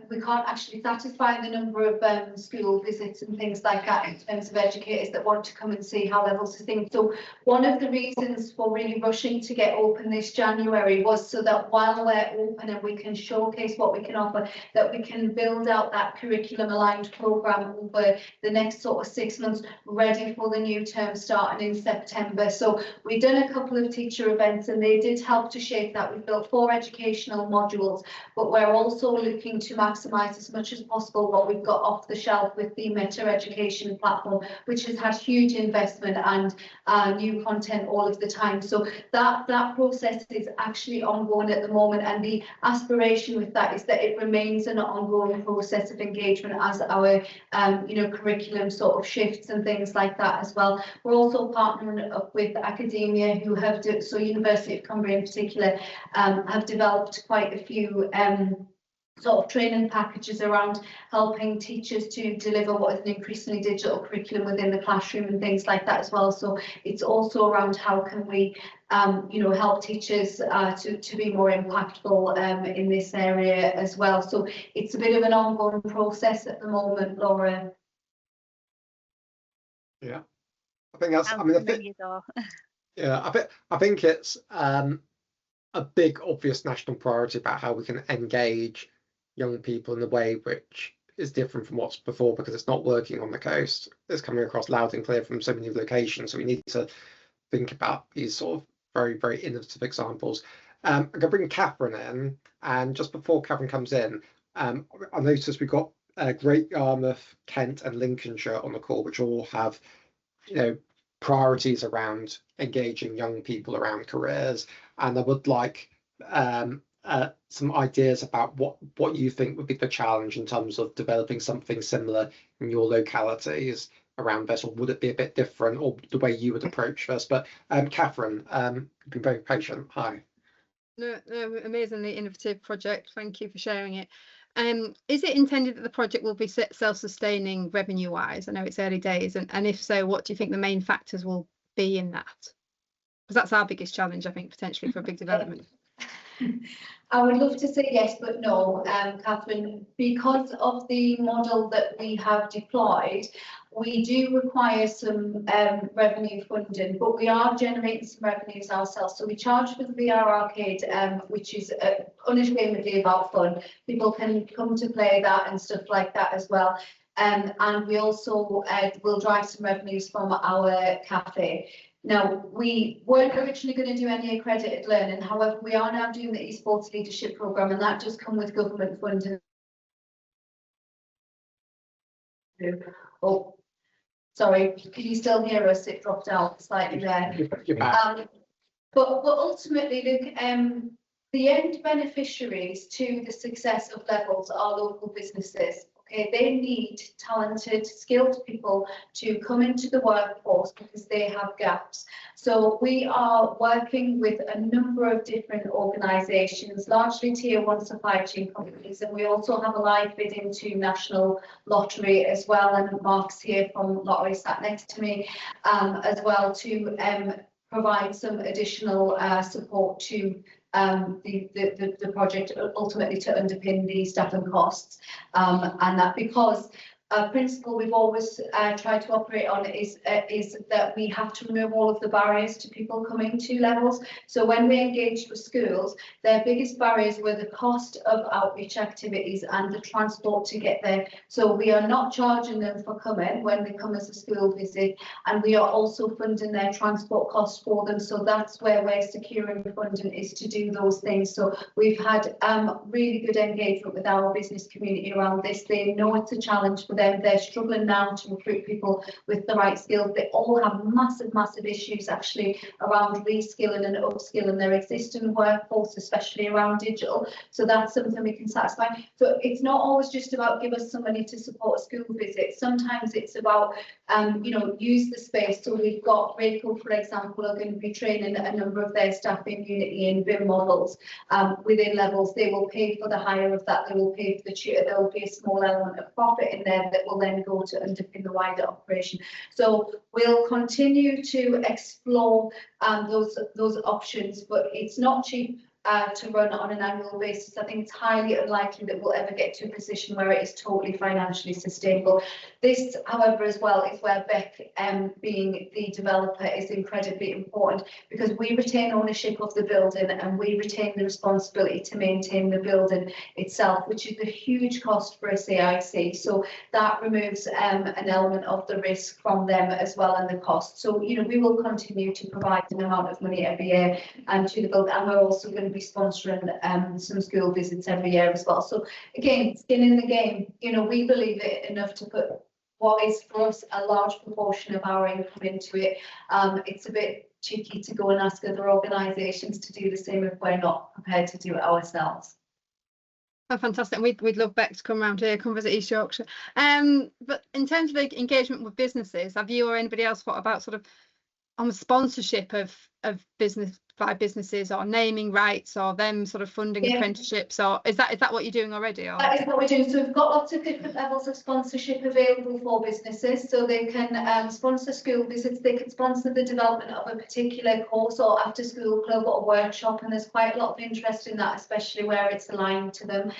we can't actually satisfy the number of school visits and things like that in terms of educators that want to come and see how levels are things. So one of the reasons for really rushing to get open this January was so that while we're open and we can showcase what we can offer, that we can build out that curriculum aligned programme over the next sort of 6 months, ready for the new term starting in September. So we've done a couple of teacher events and they did help to shape that. We've built 4 educational modules, but we're also looking to maximise as much as possible what we've got off the shelf with the Meta Education platform, which has had huge investment and new content all of the time. So that process is actually ongoing at the moment, and the aspiration with that is that it remains an ongoing process of engagement as our curriculum sort of shifts and things like that as well. We're also partnering up with academia who have, so University of Cumbria in particular, have developed quite a few sort of training packages around helping teachers to deliver what is an increasingly digital curriculum within the classroom and things like that as well. So it's also around how can we help teachers to be more impactful in this area as well. So it's a bit of an ongoing process at the moment, Laura. Yeah, I think that's, I think it's a big obvious national priority about how we can engage young people in a way which is different from what's before, because it's not working on the coast. It's coming across loud and clear from so many locations. So we need to think about these sort of very, very innovative examples. I'm going to bring Catherine in, and just before Catherine comes in, I noticed we've got Great Yarmouth, Kent and Lincolnshire on the call, which all have, priorities around engaging young people around careers. And I would like some ideas about what you think would be the challenge in terms of developing something similar in your localities around this, or would it be a bit different, or the way you would approach this? But Catherine, you've been very patient. Hi. No, amazingly innovative project. Thank you for sharing it. Is it intended that the project will be self-sustaining revenue-wise? I know it's early days, and if so, what do you think the main factors will be in that? Because that's our biggest challenge, I think, potentially for a big development. I would love to say yes, but no, Catherine, because of the model that we have deployed, we do require some revenue funding, but we are generating some revenues ourselves. So we charge for the VR arcade, which is unashamedly about fun. People can come to play that and stuff like that as well. And we also will drive some revenues from our cafe. Now, we weren't originally going to do any accredited learning. However, we are now doing the esports leadership programme, and that does come with government funding. Oh, sorry, can you still hear us? It dropped out slightly there. But ultimately, look, the end beneficiaries to the success of levels are local businesses. Okay, they need talented, skilled people to come into the workforce because they have gaps. So we are working with a number of different organisations, largely tier 1 supply chain companies, and we also have a live bid into National Lottery as well, and Mark's here from Lottery sat next to me as well, to provide some additional support to the project, ultimately to underpin the staffing costs, and that because a principle we've always tried to operate on is that we have to remove all of the barriers to people coming to levels. So when we engaged with schools, their biggest barriers were the cost of outreach activities and the transport to get there. So we are not charging them for coming when they come as a school visit, and we are also funding their transport costs for them. So that's where we're securing funding, is to do those things. So we've had really good engagement with our business community around this. They know it's a challenge for them. They're struggling now to recruit people with the right skills. They all have massive issues actually around reskilling and upskilling their existing workforce, especially around digital. So that's something we can satisfy. So it's not always just about give us some money to support a school visit. Sometimes it's about use the space. So we've got Raco, for example, are going to be training a number of their staff in Unity and BIM models within levels. They will pay for the hire of that. They will pay for the tutor. There will be a small element of profit in there that will then go to underpin the wider operation. So we'll continue to explore those options, but it's not cheap to run on an annual basis. I think it's highly unlikely that we'll ever get to a position where it is totally financially sustainable. This, however, as well, is where Beck, being the developer, is incredibly important, because we retain ownership of the building and we retain the responsibility to maintain the building itself, which is a huge cost for a CIC. So that removes an element of the risk from them as well, and the cost. So we will continue to provide an amount of money every year to the building, and we're also going to be sponsoring some school visits every year as well. So again, skin in the game. We believe it enough to put what is for us a large proportion of our income into it. It's a bit cheeky to go and ask other organisations to do the same if we're not prepared to do it ourselves. Oh, fantastic. We'd love Beck to come around here, come visit East Yorkshire. But in terms of engagement with businesses, have you or anybody else thought about sort of on the sponsorship of business by businesses, or naming rights, or them sort of funding apprenticeships, or is that what you're doing already? Or? That is what we're doing. So we've got lots of different levels of sponsorship available for businesses. So they can sponsor school visits, they can sponsor the development of a particular course or after school club or workshop, and there's quite a lot of interest in that, especially where it's aligned to them.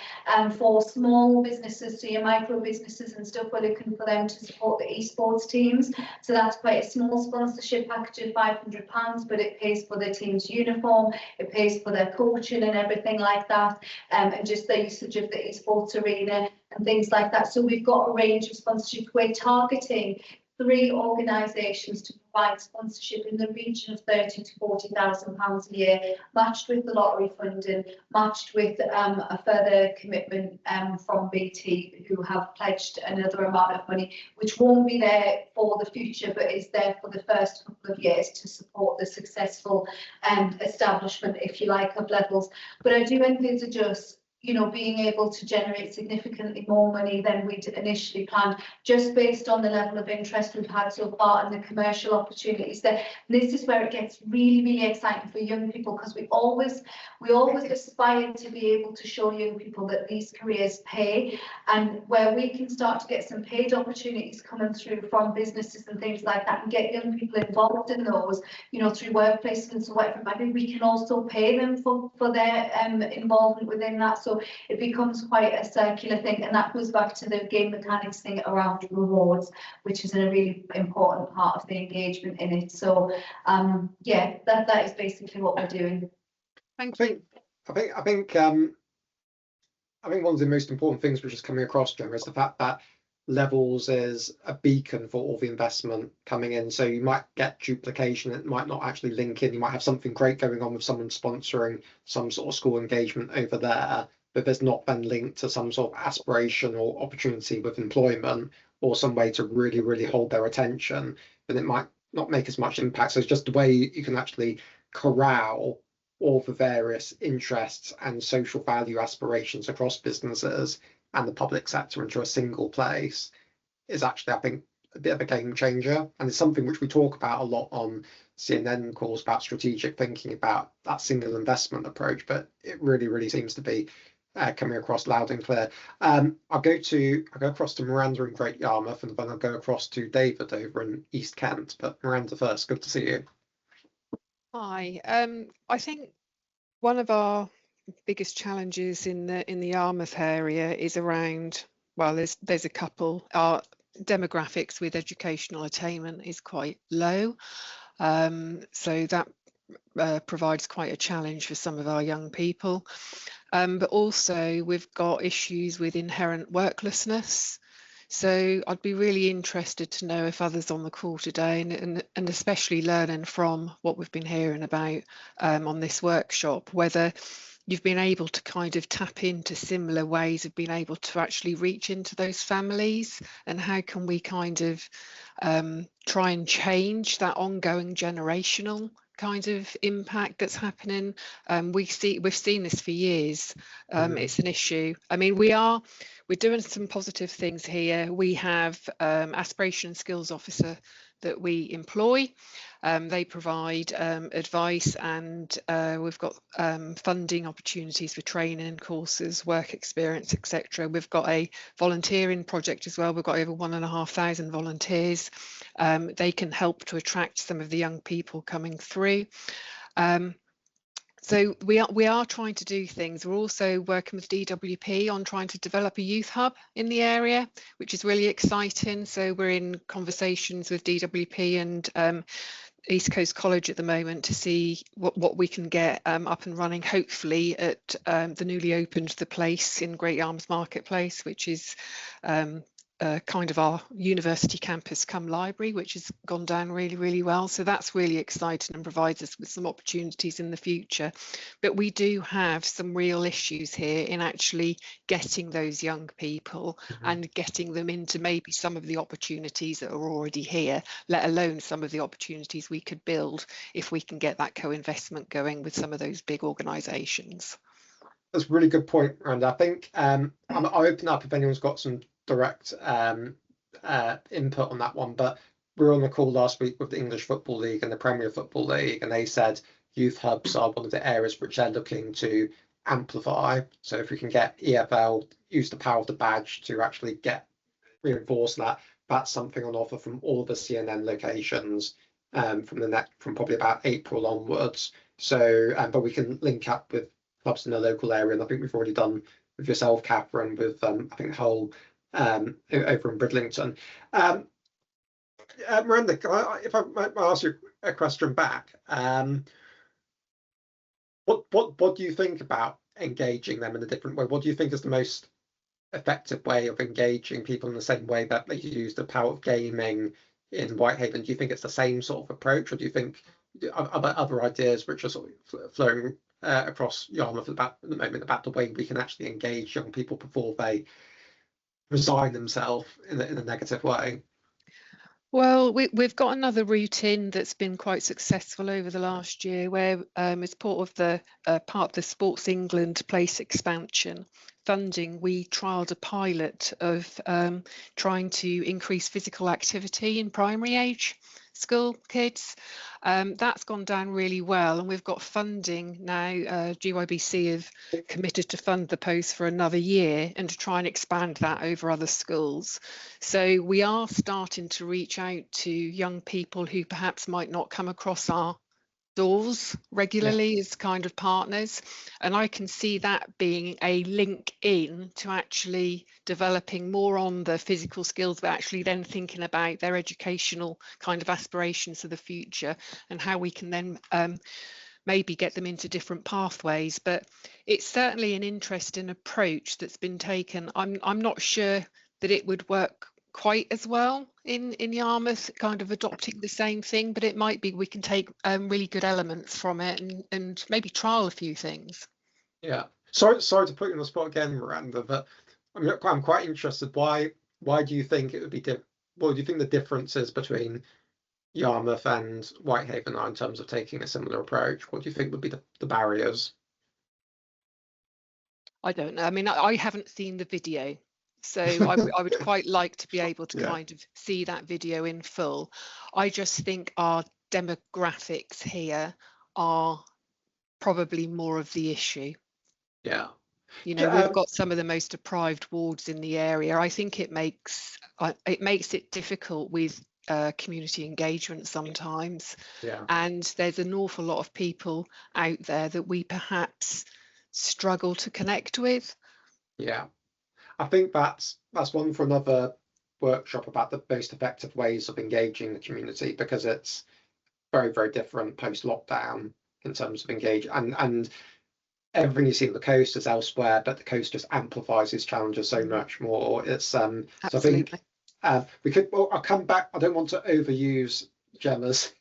For small businesses, so your micro businesses and stuff, we're looking for them to support the esports teams. So that's quite a small sponsorship package of £500, but it pays for the team's uniform, it pays for their coaching and everything like that, and just the usage of the esports arena and things like that. So we've got a range of sponsorship. We're targeting 3 organisations to provide sponsorship in the region of £30,000 to £40,000 a year, matched with the lottery funding, matched with a further commitment from BT, who have pledged another amount of money, which won't be there for the future, but is there for the first couple of years to support the successful establishment, if you like, of levels. But I do envisage us being able to generate significantly more money than we'd initially planned, just based on the level of interest we've had so far and the commercial opportunities there. And this is where it gets really exciting for young people, because we always aspire to be able to show young people that these careers pay, and where we can start to get some paid opportunities coming through from businesses and things like that, and get young people involved in those, through work placements or whatever. Maybe we can also pay them for their involvement within that. So it becomes quite a circular thing, and that goes back to the game mechanics thing around rewards, which is a really important part of the engagement in it. So that is basically what we're doing. Thank you. I think one of the most important things which is coming across, Gemma, is the fact that Levels is a beacon for all the investment coming in. So you might get duplication, it might not actually link in. You might have something great going on with someone sponsoring some sort of school engagement over there, but there's not been linked to some sort of aspiration or opportunity with employment, or some way to really hold their attention, then it might not make as much impact. So it's just the way you can actually corral all the various interests and social value aspirations across businesses and the public sector into a single place is actually, I think, a bit of a game changer. And it's something which we talk about a lot on CNN calls about strategic thinking, about that single investment approach, but it really seems to be coming across loud and clear. I'll go across to Miranda in Great Yarmouth, and then I'll go across to David over in East Kent. But Miranda first, good to see you. Hi. I think one of our biggest challenges in the Yarmouth area is around, well, there's a couple. Our demographics with educational attainment is quite low, so that provides quite a challenge for some of our young people. But also we've got issues with inherent worklessness. So I'd be really interested to know if others on the call today, and especially learning from what we've been hearing about on this workshop, whether you've been able to kind of tap into similar ways of being able to actually reach into those families, and how can we kind of try and change that ongoing generational kind of impact that's happening. We've seen this for years. It's an issue. I mean, we're doing some positive things here. We have aspiration and skills officer that we employ. They provide advice, and we've got funding opportunities for training, courses, work experience, etc. We've got a volunteering project as well. We've got over 1,500 volunteers. They can help to attract some of the young people coming through. So we are trying to do things. We're also working with DWP on trying to develop a youth hub in the area, which is really exciting. So we're in conversations with DWP and East Coast College at the moment to see what we can get up and running, hopefully at the newly opened The Place in Great Yarmouth Marketplace, which is kind of our university campus come library, which has gone down really, really well. So that's really exciting and provides us with some opportunities in the future. But we do have some real issues here in actually getting those young people and getting them into maybe some of the opportunities that are already here, let alone some of the opportunities we could build if we can get that co-investment going with some of those big organisations. That's a really good point, Rand. I think I'll open up if anyone's got some direct input on that one, but we were on the call last week with the English Football League and the Premier Football League, and they said youth hubs are one of the areas which they're looking to amplify. So if we can get EFL use the power of the badge to actually reinforce that, that's something on offer from all of the CNN locations from probably about April onwards. So but we can link up with clubs in the local area, and I think we've already done with yourself, Catherine, with I think Hull over in Bridlington. Miranda, if I might ask you a question back, what do you think about engaging them in a different way? What do you think is the most effective way of engaging people in the same way that they use the power of gaming in Whitehaven? Do you think it's the same sort of approach, or do you think other ideas which are sort of flowing across Yarmouth at the moment about the way we can actually engage young people before they resign themselves in a negative way? Well, we've got another route in that's been quite successful over the last year, where as part of the Sports England Place expansion funding, we trialled a pilot of trying to increase physical activity in primary age school kids. That's gone down really well, and we've got funding now. GYBC have committed to fund the post for another year and to try and expand that over other schools. So we are starting to reach out to young people who perhaps might not come across our doors regularly as kind of partners, and I can see that being a link in to actually developing more on the physical skills, but actually then thinking about their educational kind of aspirations for the future and how we can then maybe get them into different pathways. But it's certainly an interesting approach that's been taken. I'm not sure that it would work quite as well in Yarmouth, kind of adopting the same thing, but it might be we can take really good elements from it and maybe trial a few things. Yeah, sorry to put you on the spot again, Miranda, but I'm quite interested. Why do you think it would be what do you think the differences between Yarmouth and Whitehaven are in terms of taking a similar approach? What do you think would be the barriers? I don't know. I mean, I haven't seen the video, so I would quite like to be able to kind of see that video in full. I just think our demographics here are probably more of the issue. Yeah. You know, we've got some of the most deprived wards in the area. I think it makes it difficult with community engagement sometimes. Yeah. And there's an awful lot of people out there that we perhaps struggle to connect with. Yeah. I think that's one for another workshop about the most effective ways of engaging the community, because it's very, very different post-lockdown in terms of engage and everything you see on the coast is elsewhere, but the coast just amplifies these challenges so much more. It's so I think we could. Well, I'll come back. I don't want to overuse Gemma's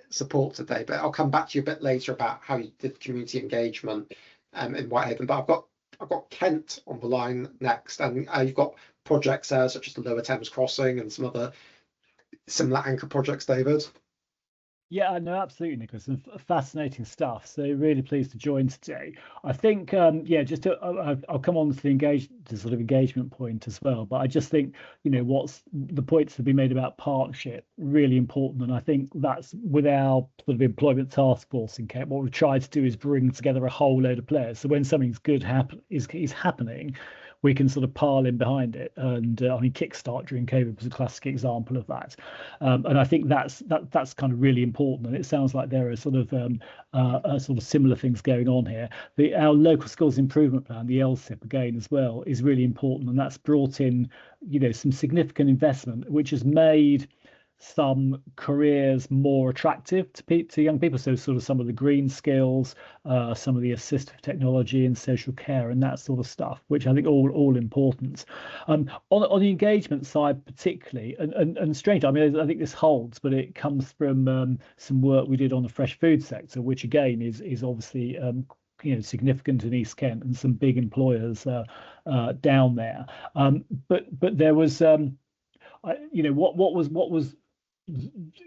support today, but I'll come back to you a bit later about how you did community engagement in Whitehaven. But I've got Kent on the line next, and you've got projects there such as the Lower Thames Crossing and some other similar anchor projects, David. Yeah, no, absolutely, Nicholas, and fascinating stuff. So really pleased to join today. I think, yeah, just I'll come on to the sort of engagement point as well. But I just think, you know, what's the points to be made about partnership really important, and I think that's with our sort of employment task force in Kent. What we've tried to do is bring together a whole load of players. So when something's good is happening, we can sort of pile in behind it. And I mean, Kickstart during COVID was a classic example of that. And I think that's kind of really important. And it sounds like there are sort of similar things going on here. Our local skills improvement plan, the LSIP again as well, is really important. And that's brought in, you know, some significant investment, which has made some careers more attractive to young people. So sort of some of the green skills, some of the assistive technology and social care and that sort of stuff, which I think all important. On the engagement side particularly, and strange, I mean, I think this holds, but it comes from some work we did on the fresh food sector, which again is obviously you know, significant in East Kent and some big employers down there. But there was you know, what was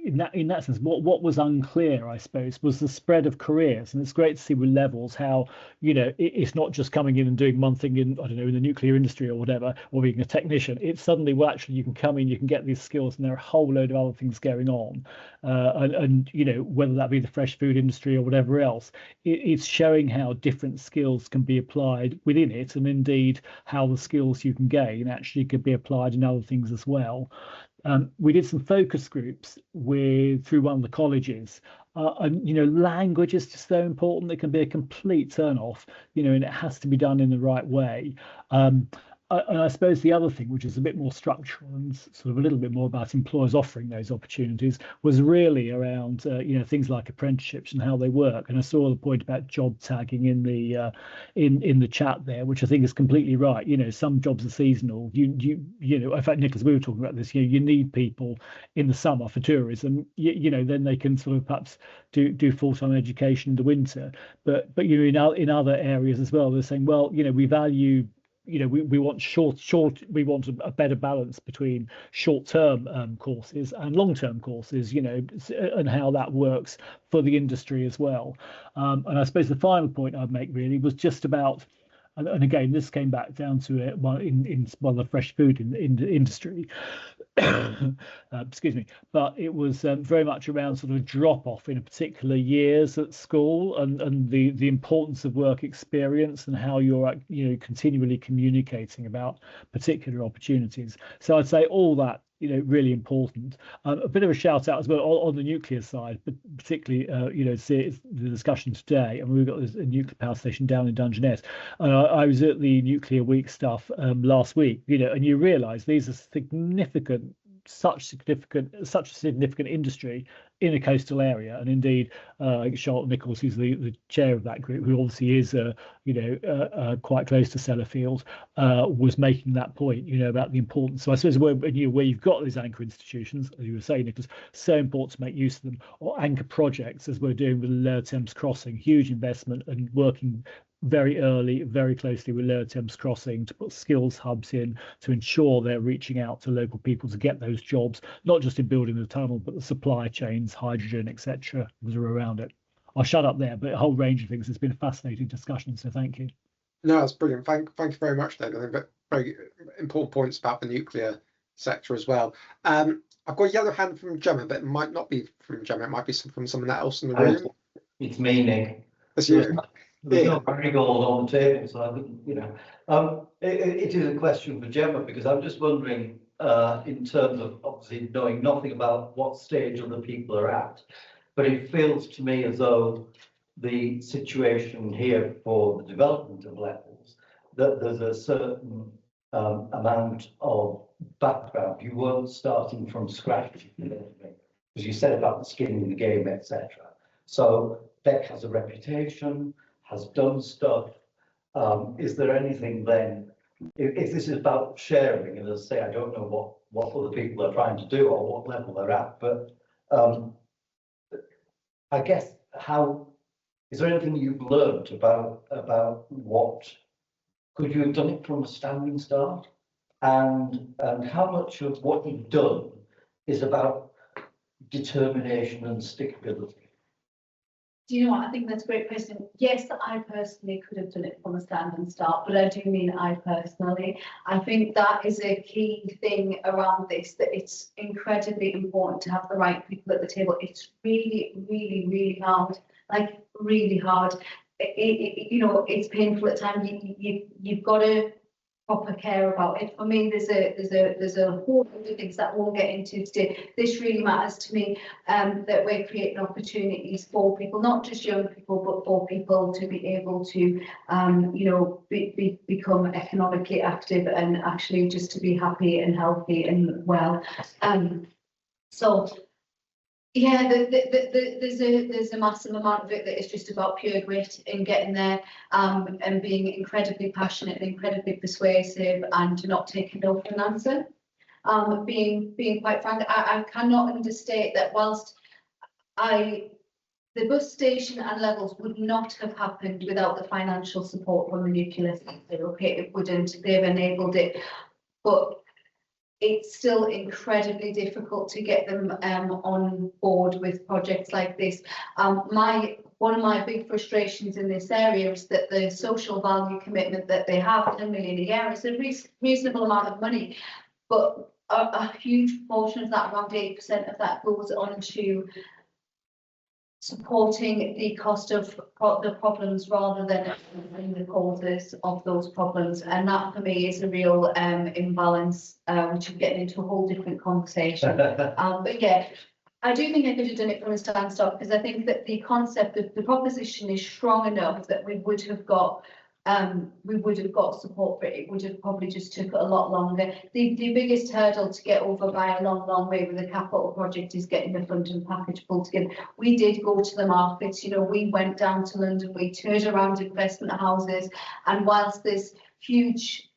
in that sense, what was unclear, I suppose, was the spread of careers. And it's great to see with Levels how, you know, it's not just coming in and doing one thing in, I don't know, in the nuclear industry or whatever, or being a technician. It's suddenly, well, actually, you can come in, you can get these skills, and there are a whole load of other things going on. And you know, whether that be the fresh food industry or whatever else, it's showing how different skills can be applied within it, and indeed how the skills you can gain actually could be applied in other things as well. We did some focus groups through one of the colleges, and you know, language is just so important. It can be a complete turn off, you know, and it has to be done in the right way. And I suppose the other thing, which is a bit more structural and sort of a little bit more about employers offering those opportunities, was really around you know, things like apprenticeships and how they work. And I saw the point about job tagging in the chat there, which I think is completely right. You know, some jobs are seasonal. You know, in fact, Nicholas, we were talking about this. You know, you need people in the summer for tourism. You know, then they can sort of perhaps do full-time education in the winter. But you know, in other areas as well, they're saying, well, you know, we value. You know, we want we want a better balance between short-term courses and long-term courses, you know, and how that works for the industry as well. And I suppose the final point I'd make really was just about, and again, this came back down to it in the fresh food industry. Excuse me, but it was very much around sort of drop off in particular years at school, and the importance of work experience and how you're, you know, continually communicating about particular opportunities. So I'd say all that, you know, really important. A bit of a shout out as well on the nuclear side, but particularly, you know, see the discussion today. And we've got a nuclear power station down in Dungeness. And I was at the Nuclear Week stuff last week, you know, and you realise these are such a significant industry in a coastal area. And indeed, Charlotte Nichols, who's the chair of that group, who obviously is, you know, quite close to Sellafield, was making that point, you know, about the importance. So I suppose where you've got these anchor institutions, as you were saying, Nicholas, so important to make use of them, or anchor projects, as we're doing with the Lower Thames Crossing, huge investment and working very early, very closely with Lower Thames Crossing to put skills hubs in to ensure they're reaching out to local people to get those jobs, not just in building the tunnel, but the supply chains, hydrogen, etc. that are around it. I'll shut up there, but a whole range of things. It's been a fascinating discussion, so thank you. No, that's brilliant. Thank you very much, David. I think very important points about the nuclear sector as well. I've got a yellow hand from Gemma, but it might not be from Gemma. It might be from someone else in the room. It's me, Nick. That's you. There's no marigold on the table, so I think, you know. It is a question for Gemma, because I'm just wondering, in terms of obviously knowing nothing about what stage other people are at, but it feels to me as though the situation here for the development of Levels, that there's a certain amount of background. You weren't starting from scratch, as you said about the skin in the game, etc. So Beck has a reputation, has done stuff. Is there anything then, if this is about sharing, and as I say, I don't know what other people are trying to do or what level they're at, but I guess is there anything you've learned about what could you have done it from a standing start, and how much of what you've done is about determination and stickability? Do you know what? I think that's a great question. Yes, I personally could have done it from a standing start, but I do mean I personally. I think that is a key thing around this, that it's incredibly important to have the right people at the table. It's really, really, really hard, like really hard. You know, it's painful at times. You've got to proper care about it. For me, there's a whole lot of things that we'll get into today. This really matters to me, that we're creating opportunities for people, not just young people, but for people to be able to, you know, become economically active and actually just to be happy and healthy and well. So yeah, there's a massive amount of it that is just about pure grit and getting there, and being incredibly passionate and incredibly persuasive and not taking no for an answer. Being quite frank, I cannot understate that whilst the bus station and levels would not have happened without the financial support from the nuclear sector. Okay, it wouldn't. They've enabled it, but it's still incredibly difficult to get them on board with projects like this. One of my big frustrations in this area is that the social value commitment that they have, $10 million a year, is a reasonable amount of money, but a huge portion of that, around 8% of that, goes on to supporting the cost of the problems rather than the causes of those problems, and that for me is a real imbalance, which is getting into a whole different conversation. But yeah, I do think I could have done it from a standstill, because I think that the concept of the proposition is strong enough that we would have got support for it. It would have probably just took a lot longer. The biggest hurdle to get over by a long way with a capital project is getting the funding package pulled together. We did go to the markets, you know, we went down to London, we toured around investment houses, and whilst there's huge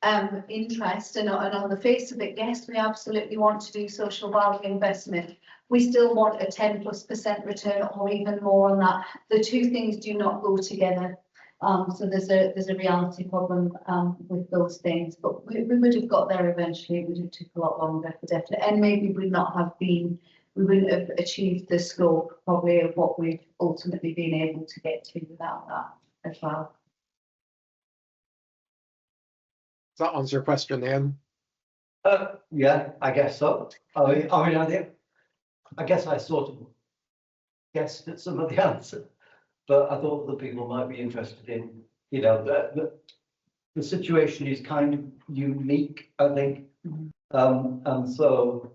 interest and on the face of it, yes, we absolutely want to do social value investment. We still want a 10+% return or even more on that. The two things do not go together. So there's a reality problem with those things, but we would have got there eventually. It would have took a lot longer for definitely, and maybe we wouldn't have achieved the scope probably of what we've ultimately been able to get to without that as well. Does that answer your question, Ian? Yeah, I guess so. I guess I sort of guessed at some of the answer, but I thought the people might be interested in, you know, the situation is kind of unique, I think, and so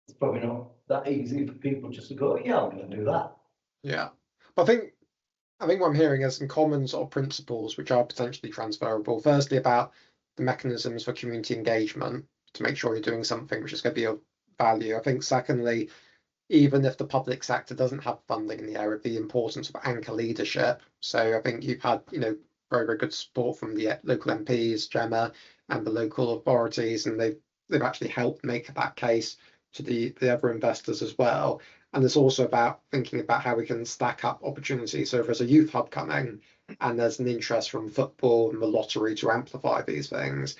it's probably not that easy for people just to go, yeah, I'm going to do that. Yeah, but I think what I'm hearing is some common sort of principles which are potentially transferable. Firstly, about the mechanisms for community engagement to make sure you're doing something which is going to be of value. I think secondly, even if the public sector doesn't have funding in the area, the importance of anchor leadership. So I think you've had, you know, very, very good support from the local MPs, Gemma, and the local authorities, and they've actually helped make that case to the other investors as well. And it's also about thinking about how we can stack up opportunities. So if there's a youth hub coming and there's an interest from football and the lottery to amplify these things,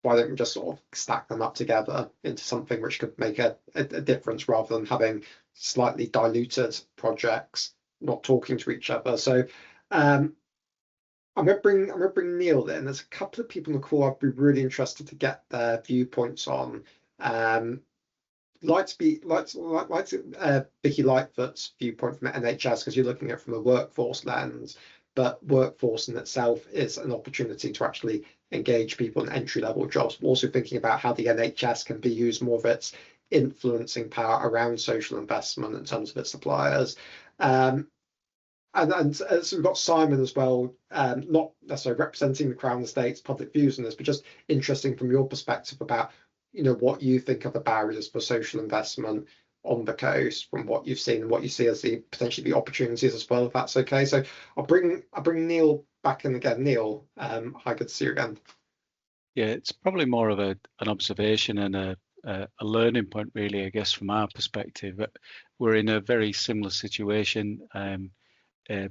why don't we just sort of stack them up together into something which could make a difference, rather than having slightly diluted projects not talking to each other. So I'm going to bring Neil in. There's a couple of people in the call I'd be really interested to get their viewpoints on. Vicky Lightfoot's viewpoint from NHS, because you're looking at it from a workforce lens, but workforce in itself is an opportunity to actually engage people in entry-level jobs. We're also thinking about how the NHS can be used more of its influencing power around social investment in terms of its suppliers. And so we've got Simon as well, not necessarily representing the Crown Estate's public views on this, but just interesting from your perspective about, you know, what you think are the barriers for social investment on the coast from what you've seen and what you see as the potentially the opportunities as well, if that's okay. So I'll bring Neil back in again. Neil, hi, good to see you again. Yeah, it's probably more of an observation and a a learning point, really, I guess, from our perspective. We're in a very similar situation,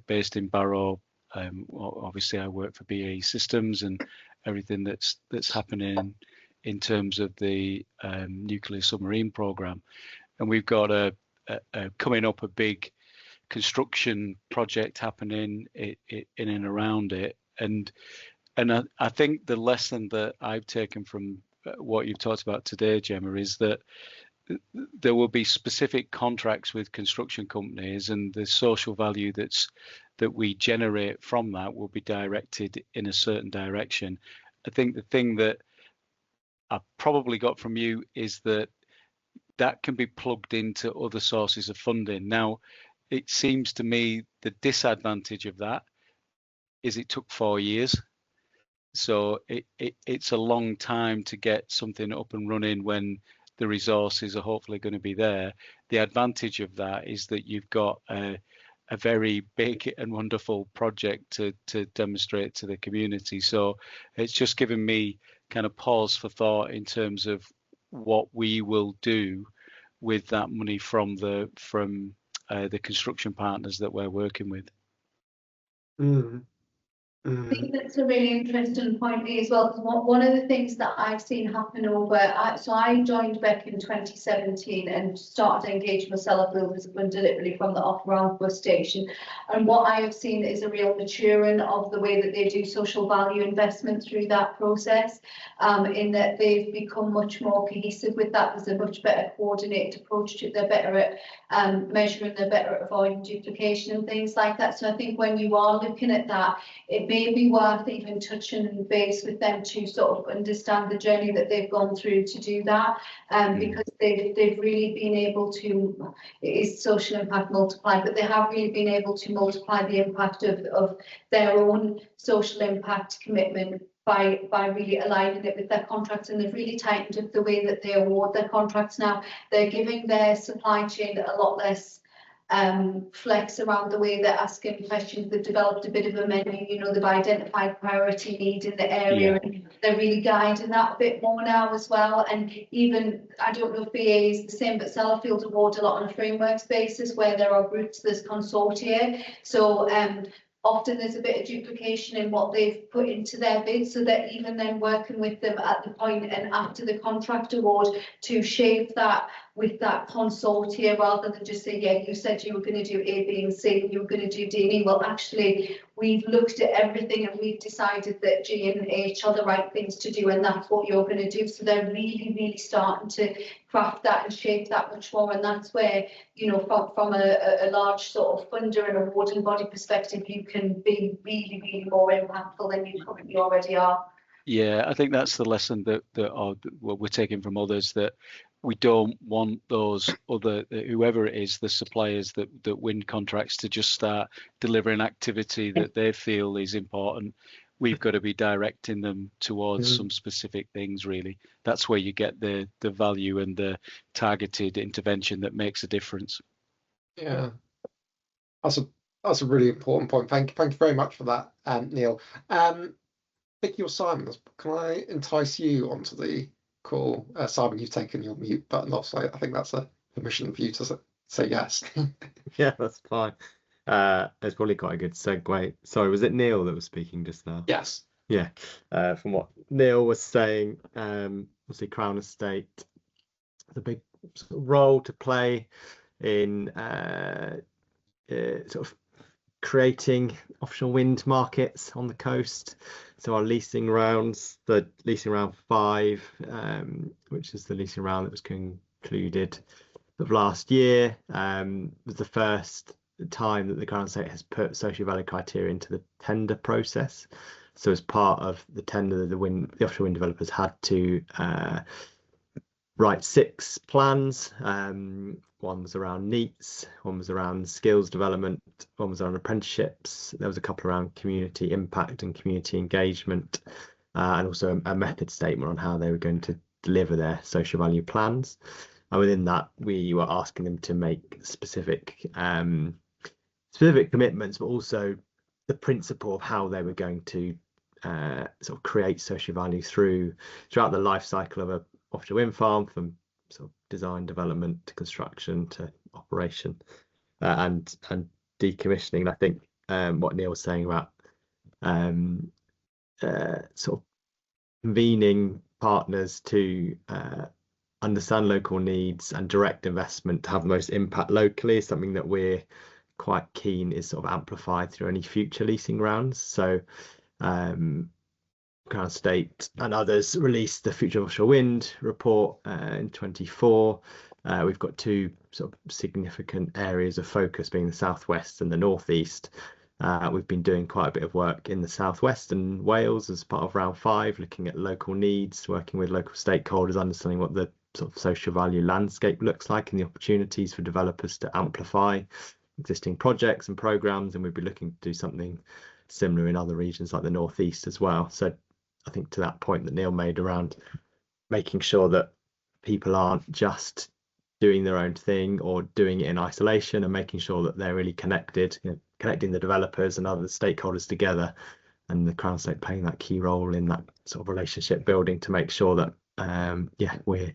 based in Barrow. Obviously, I work for BAE Systems, and everything that's happening in terms of the nuclear submarine program, and we've got a coming up a big construction project happening in and around it, and I think the lesson that I've taken from what you've talked about today, Gemma, is that there will be specific contracts with construction companies, and the social value that we generate from that will be directed in a certain direction. I think the thing that I probably got from you is that can be plugged into other sources of funding. Now, it seems to me the disadvantage of that is it took 4 years. So it's a long time to get something up and running when the resources are hopefully going to be there. The advantage of that is that you've got a very big and wonderful project to demonstrate to the community. So it's just given me kind of pause for thought in terms of what we will do with that money from the construction partners that we're working with. I think that's a really interesting point as well, because one of the things that I've seen happen so I joined back in 2017 and started to engage myself with deliberately from the off-ramp bus station. And what I have seen is a real maturing of the way that they do social value investment through that process, in that they've become much more cohesive with that. There's a much better coordinated approach to it. They're better at measuring, they're better at avoiding duplication and things like that. So I think when you are looking at that, it may be worth even touching base with them to sort of understand the journey that they've gone through to do that, because they've really been able to, it is social impact multiplied, but they have really been able to multiply the impact of their own social impact commitment by really aligning it with their contracts, and they've really tightened up the way that they award their contracts now. They're giving their supply chain a lot less flex around the way they're asking questions. They've developed a bit of a menu, you know, they've identified priority need in the area, and they're really guiding that a bit more now as well. And even, I don't know if BA is the same, but Sellafield award a lot on a frameworks basis where there are groups, there's consortia. So often there's a bit of duplication in what they've put into their bid, so that even then working with them at the point and after the contract award to shape that with that consortia, rather than just say, yeah, you said you were going to do A, B and C, you were going to do D and E. Well, actually, we've looked at everything and we've decided that G and H are the right things to do, and that's what you're going to do. So they're really, really starting to craft that and shape that much more. And that's where, you know, from a large sort of funder and awarding body perspective, you can be really, really more impactful than you currently already are. Yeah, I think that's the lesson that what we're taking from others, that we don't want those other, whoever it is, the suppliers that win contracts, to just start delivering activity that they feel is important. We've got to be directing them towards some specific things, really. That's where you get the value and the targeted intervention that makes a difference. Yeah, that's a really important point. Thank you very much for that, Neil. Vicky or Simon, can I entice you onto the call? Simon, you've taken your mute button off, so I think that's a permission for you to say yes. Yeah, that's fine. It's probably quite a good segue. Sorry, was it Neil that was speaking just now? Yes. Yeah. From what Neil was saying, obviously Crown Estate, the big sort of role to play in sort of creating offshore wind markets on the coast. So our leasing rounds, the leasing round 5, which is the leasing round that was concluded of last year, was the first time that the Crown Estate has put social value criteria into the tender process. So as part of the tender, the offshore wind developers had to write 6 plans. One was around NEETs, one was around skills development, one was around apprenticeships. There was a couple around community impact and community engagement, and also a method statement on how they were going to deliver their social value plans. And within that, we were asking them to make specific commitments, but also the principle of how they were going to sort of create social value throughout the life cycle of an offshore wind farm, from sort of design, development to construction to operation and decommissioning. And I think what Neil was saying about sort of convening partners to understand local needs and direct investment to have the most impact locally is something that we're quite keen is sort of amplified through any future leasing rounds. So Crown Estate and others released the Future of Offshore Wind report in 24. We've got two sort of significant areas of focus being the southwest and the northeast. We've been doing quite a bit of work in the southwest and Wales as part of round 5, looking at local needs, working with local stakeholders, understanding what the sort of social value landscape looks like and the opportunities for developers to amplify existing projects and programs. And we'd be looking to do something similar in other regions like the northeast as well. So I think to that point that Neil made around making sure that people aren't just doing their own thing or doing it in isolation, and making sure that they're really connected, connecting the developers and other stakeholders together, and the Crown Estate playing that key role in that sort of relationship building to make sure that we're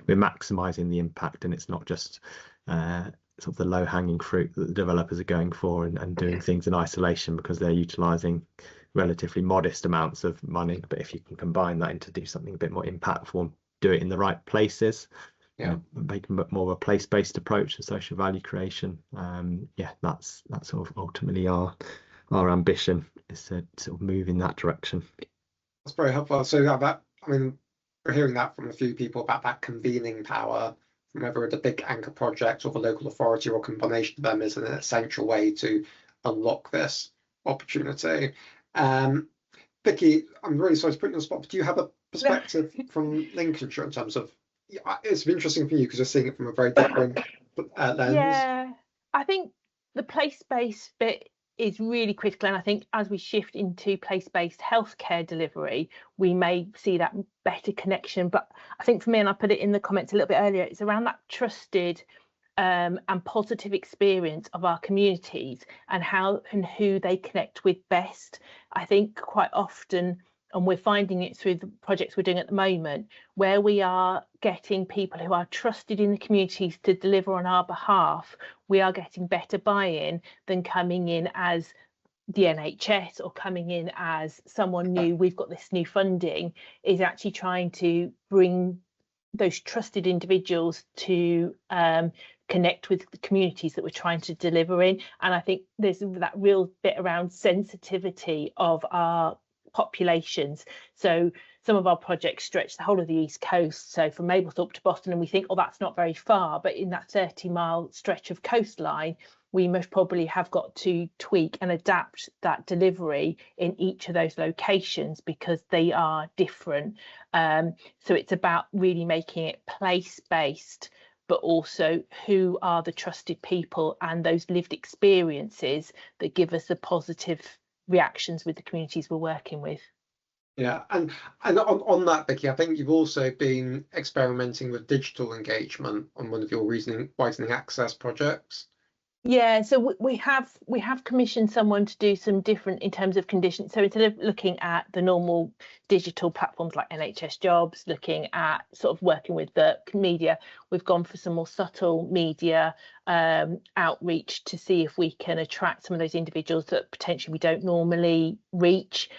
maximising the impact, and it's not just sort of the low-hanging fruit that the developers are going for and doing things in isolation because they're utilising relatively modest amounts of money. But if you can combine that into do something a bit more impactful, do it in the right places, make more of a place-based approach to social value creation. That's sort of ultimately our ambition, is to sort of move in that direction. That's very helpful. So that, I mean, we're hearing that from a few people about that convening power, from whether it's a big anchor project or the local authority or a combination of them, is an essential way to unlock this opportunity. Vicky, I'm really sorry to put you on the spot, but do you have a perspective from Lincolnshire in terms of, it's interesting for you because you're seeing it from a very different lens? Yeah, I think the place-based bit is really critical, and I think as we shift into place-based healthcare delivery, we may see that better connection. But I think for me, and I put it in the comments a little bit earlier, it's around that trusted and positive experience of our communities and how and who they connect with best. I think quite often, and we're finding it through the projects we're doing at the moment, where we are getting people who are trusted in the communities to deliver on our behalf, we are getting better buy-in than coming in as the NHS or coming in as someone new. We've got this new funding, is actually trying to bring those trusted individuals to connect with the communities that we're trying to deliver in. And I think there's that real bit around sensitivity of our populations. So some of our projects stretch the whole of the East Coast, so from Mablethorpe to Boston, and we think, oh, that's not very far, but in that 30-mile stretch of coastline, we most probably have got to tweak and adapt that delivery in each of those locations because they are different. So it's about really making it place-based, but also who are the trusted people and those lived experiences that give us the positive reactions with the communities we're working with. Yeah, and on that, Vicky, I think you've also been experimenting with digital engagement on one of your widening access projects. Yeah, so we have commissioned someone to do some different in terms of conditions. So instead of looking at the normal digital platforms like NHS Jobs, looking at sort of working with the media, we've gone for some more subtle media outreach to see if we can attract some of those individuals that potentially we don't normally reach.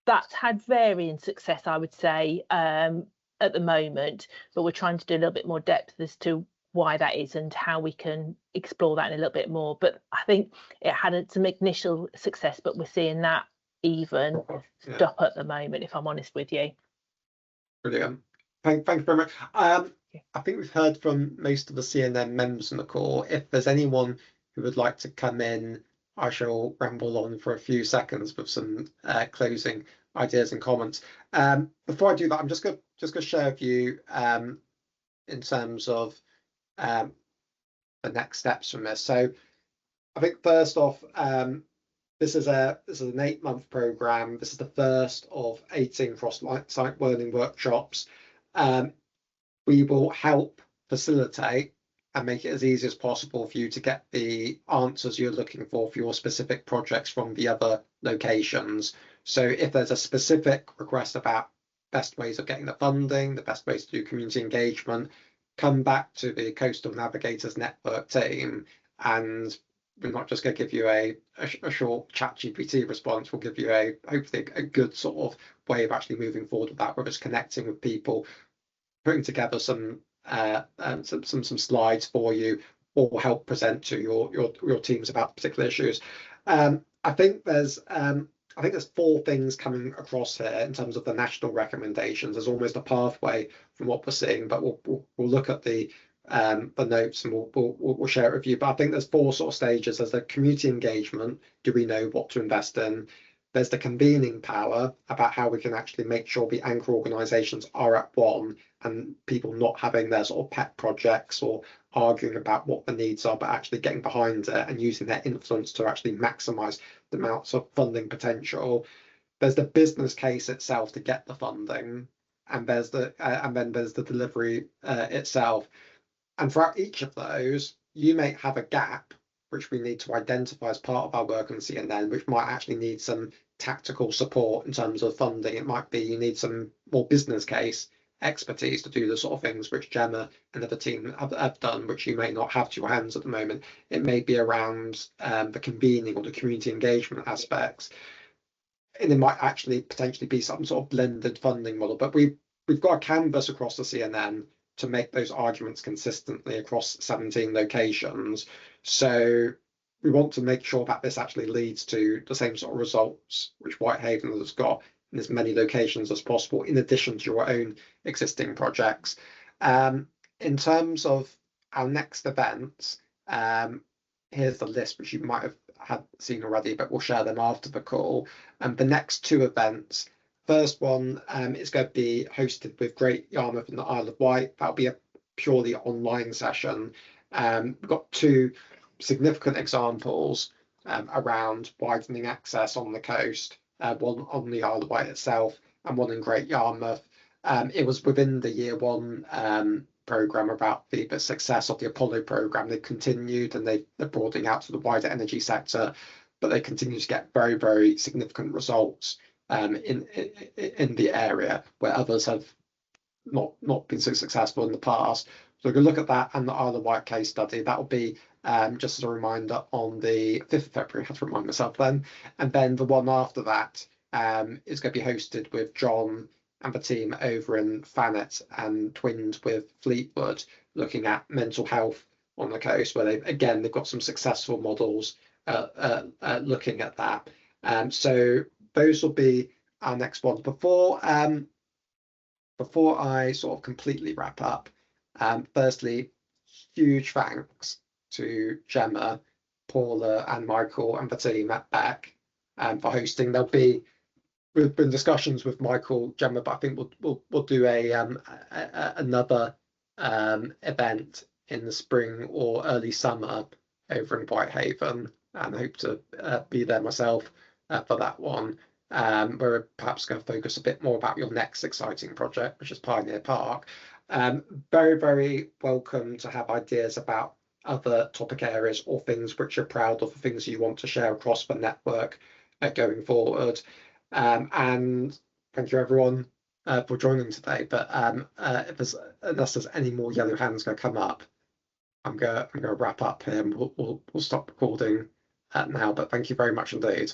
That's had varying success, I would say, at the moment, but we're trying to do a little bit more depth as to why that is and how we can explore that in a little bit more. But I think it had some initial success, but we're seeing that even stop at the moment, if I'm honest with you. Brilliant. Thank you very much. I think we've heard from most of the CNN members on the call. If there's anyone who would like to come in, I shall ramble on for a few seconds with some closing ideas and comments. Before I do that, I'm just going to share with you in terms of the next steps from this. So I think first off, this is an 8-month program. This is the first of 18 cross-site learning workshops. We will help facilitate and make it as easy as possible for you to get the answers you're looking for your specific projects from the other locations. So if there's a specific request about best ways of getting the funding, the best ways to do community engagement, come back to the Coastal Navigators Network team, and we're not just going to give you a short ChatGPT response. We'll give you hopefully a good sort of way of actually moving forward with that, whether it's connecting with people, putting together some slides for you, or help present to your teams about particular issues. I think there's 4 things coming across here in terms of the national recommendations. There's almost a pathway from what we're seeing, but we'll look at the notes and we'll share it with you. But I think there's 4 sort of stages. There's the community engagement. Do we know what to invest in? There's the convening power, about how we can actually make sure the anchor organisations are at one, and people not having their sort of pet projects or arguing about what the needs are, but actually getting behind it and using their influence to actually maximise the amounts of funding potential. There's the business case itself to get the funding, and then there's the delivery itself. And throughout each of those, you may have a gap which we need to identify as part of our work on CNN, which might actually need some tactical support in terms of funding. It might be you need some more business case expertise to do the sort of things which Gemma and the team have done, which you may not have to your hands at the moment. It may be around the convening or the community engagement aspects. And it might actually potentially be some sort of blended funding model. But we've got a canvas across the CNN to make those arguments consistently across 17 locations. So we want to make sure that this actually leads to the same sort of results which Whitehaven has got in as many locations as possible, in addition to your own existing projects. In terms of our next events, here's the list, which you might have seen already, but we'll share them after the call. The next 2 events, first one is going to be hosted with Great Yarmouth and the Isle of Wight. That'll be a purely online session. We've got 2 significant examples around widening access on the coast, one on the Isle of Wight itself and one in Great Yarmouth. It was within the year 1 programme about the success of the Apollo programme. They continued and they're broadening out to the wider energy sector, but they continue to get very, very significant results in the area where others have not been so successful in the past. So we can look at that and the Isle of Wight case study. That will be just as a reminder on the 5th of February. I have to remind myself then. And then the one after that is going to be hosted with John and the team over in Thanet and twinned with Fleetwood, looking at mental health on the coast, where they've got some successful models looking at that. So those will be our next ones. Before I sort of completely wrap up, firstly, huge thanks to Gemma, Paula and Michael and the team at Beck for hosting. We've been discussions with Michael, Gemma, but I think we'll do another event in the spring or early summer over in Whitehaven, and I hope to be there myself for that one. We're perhaps going to focus a bit more about your next exciting project, which is Pioneer Park. Very, very welcome to have ideas about other topic areas or things which you're proud of, things you want to share across the network going forward. And thank you everyone for joining today. But unless there's any more yellow hands going to come up, I'm going to wrap up here and we'll stop recording now. But thank you very much indeed.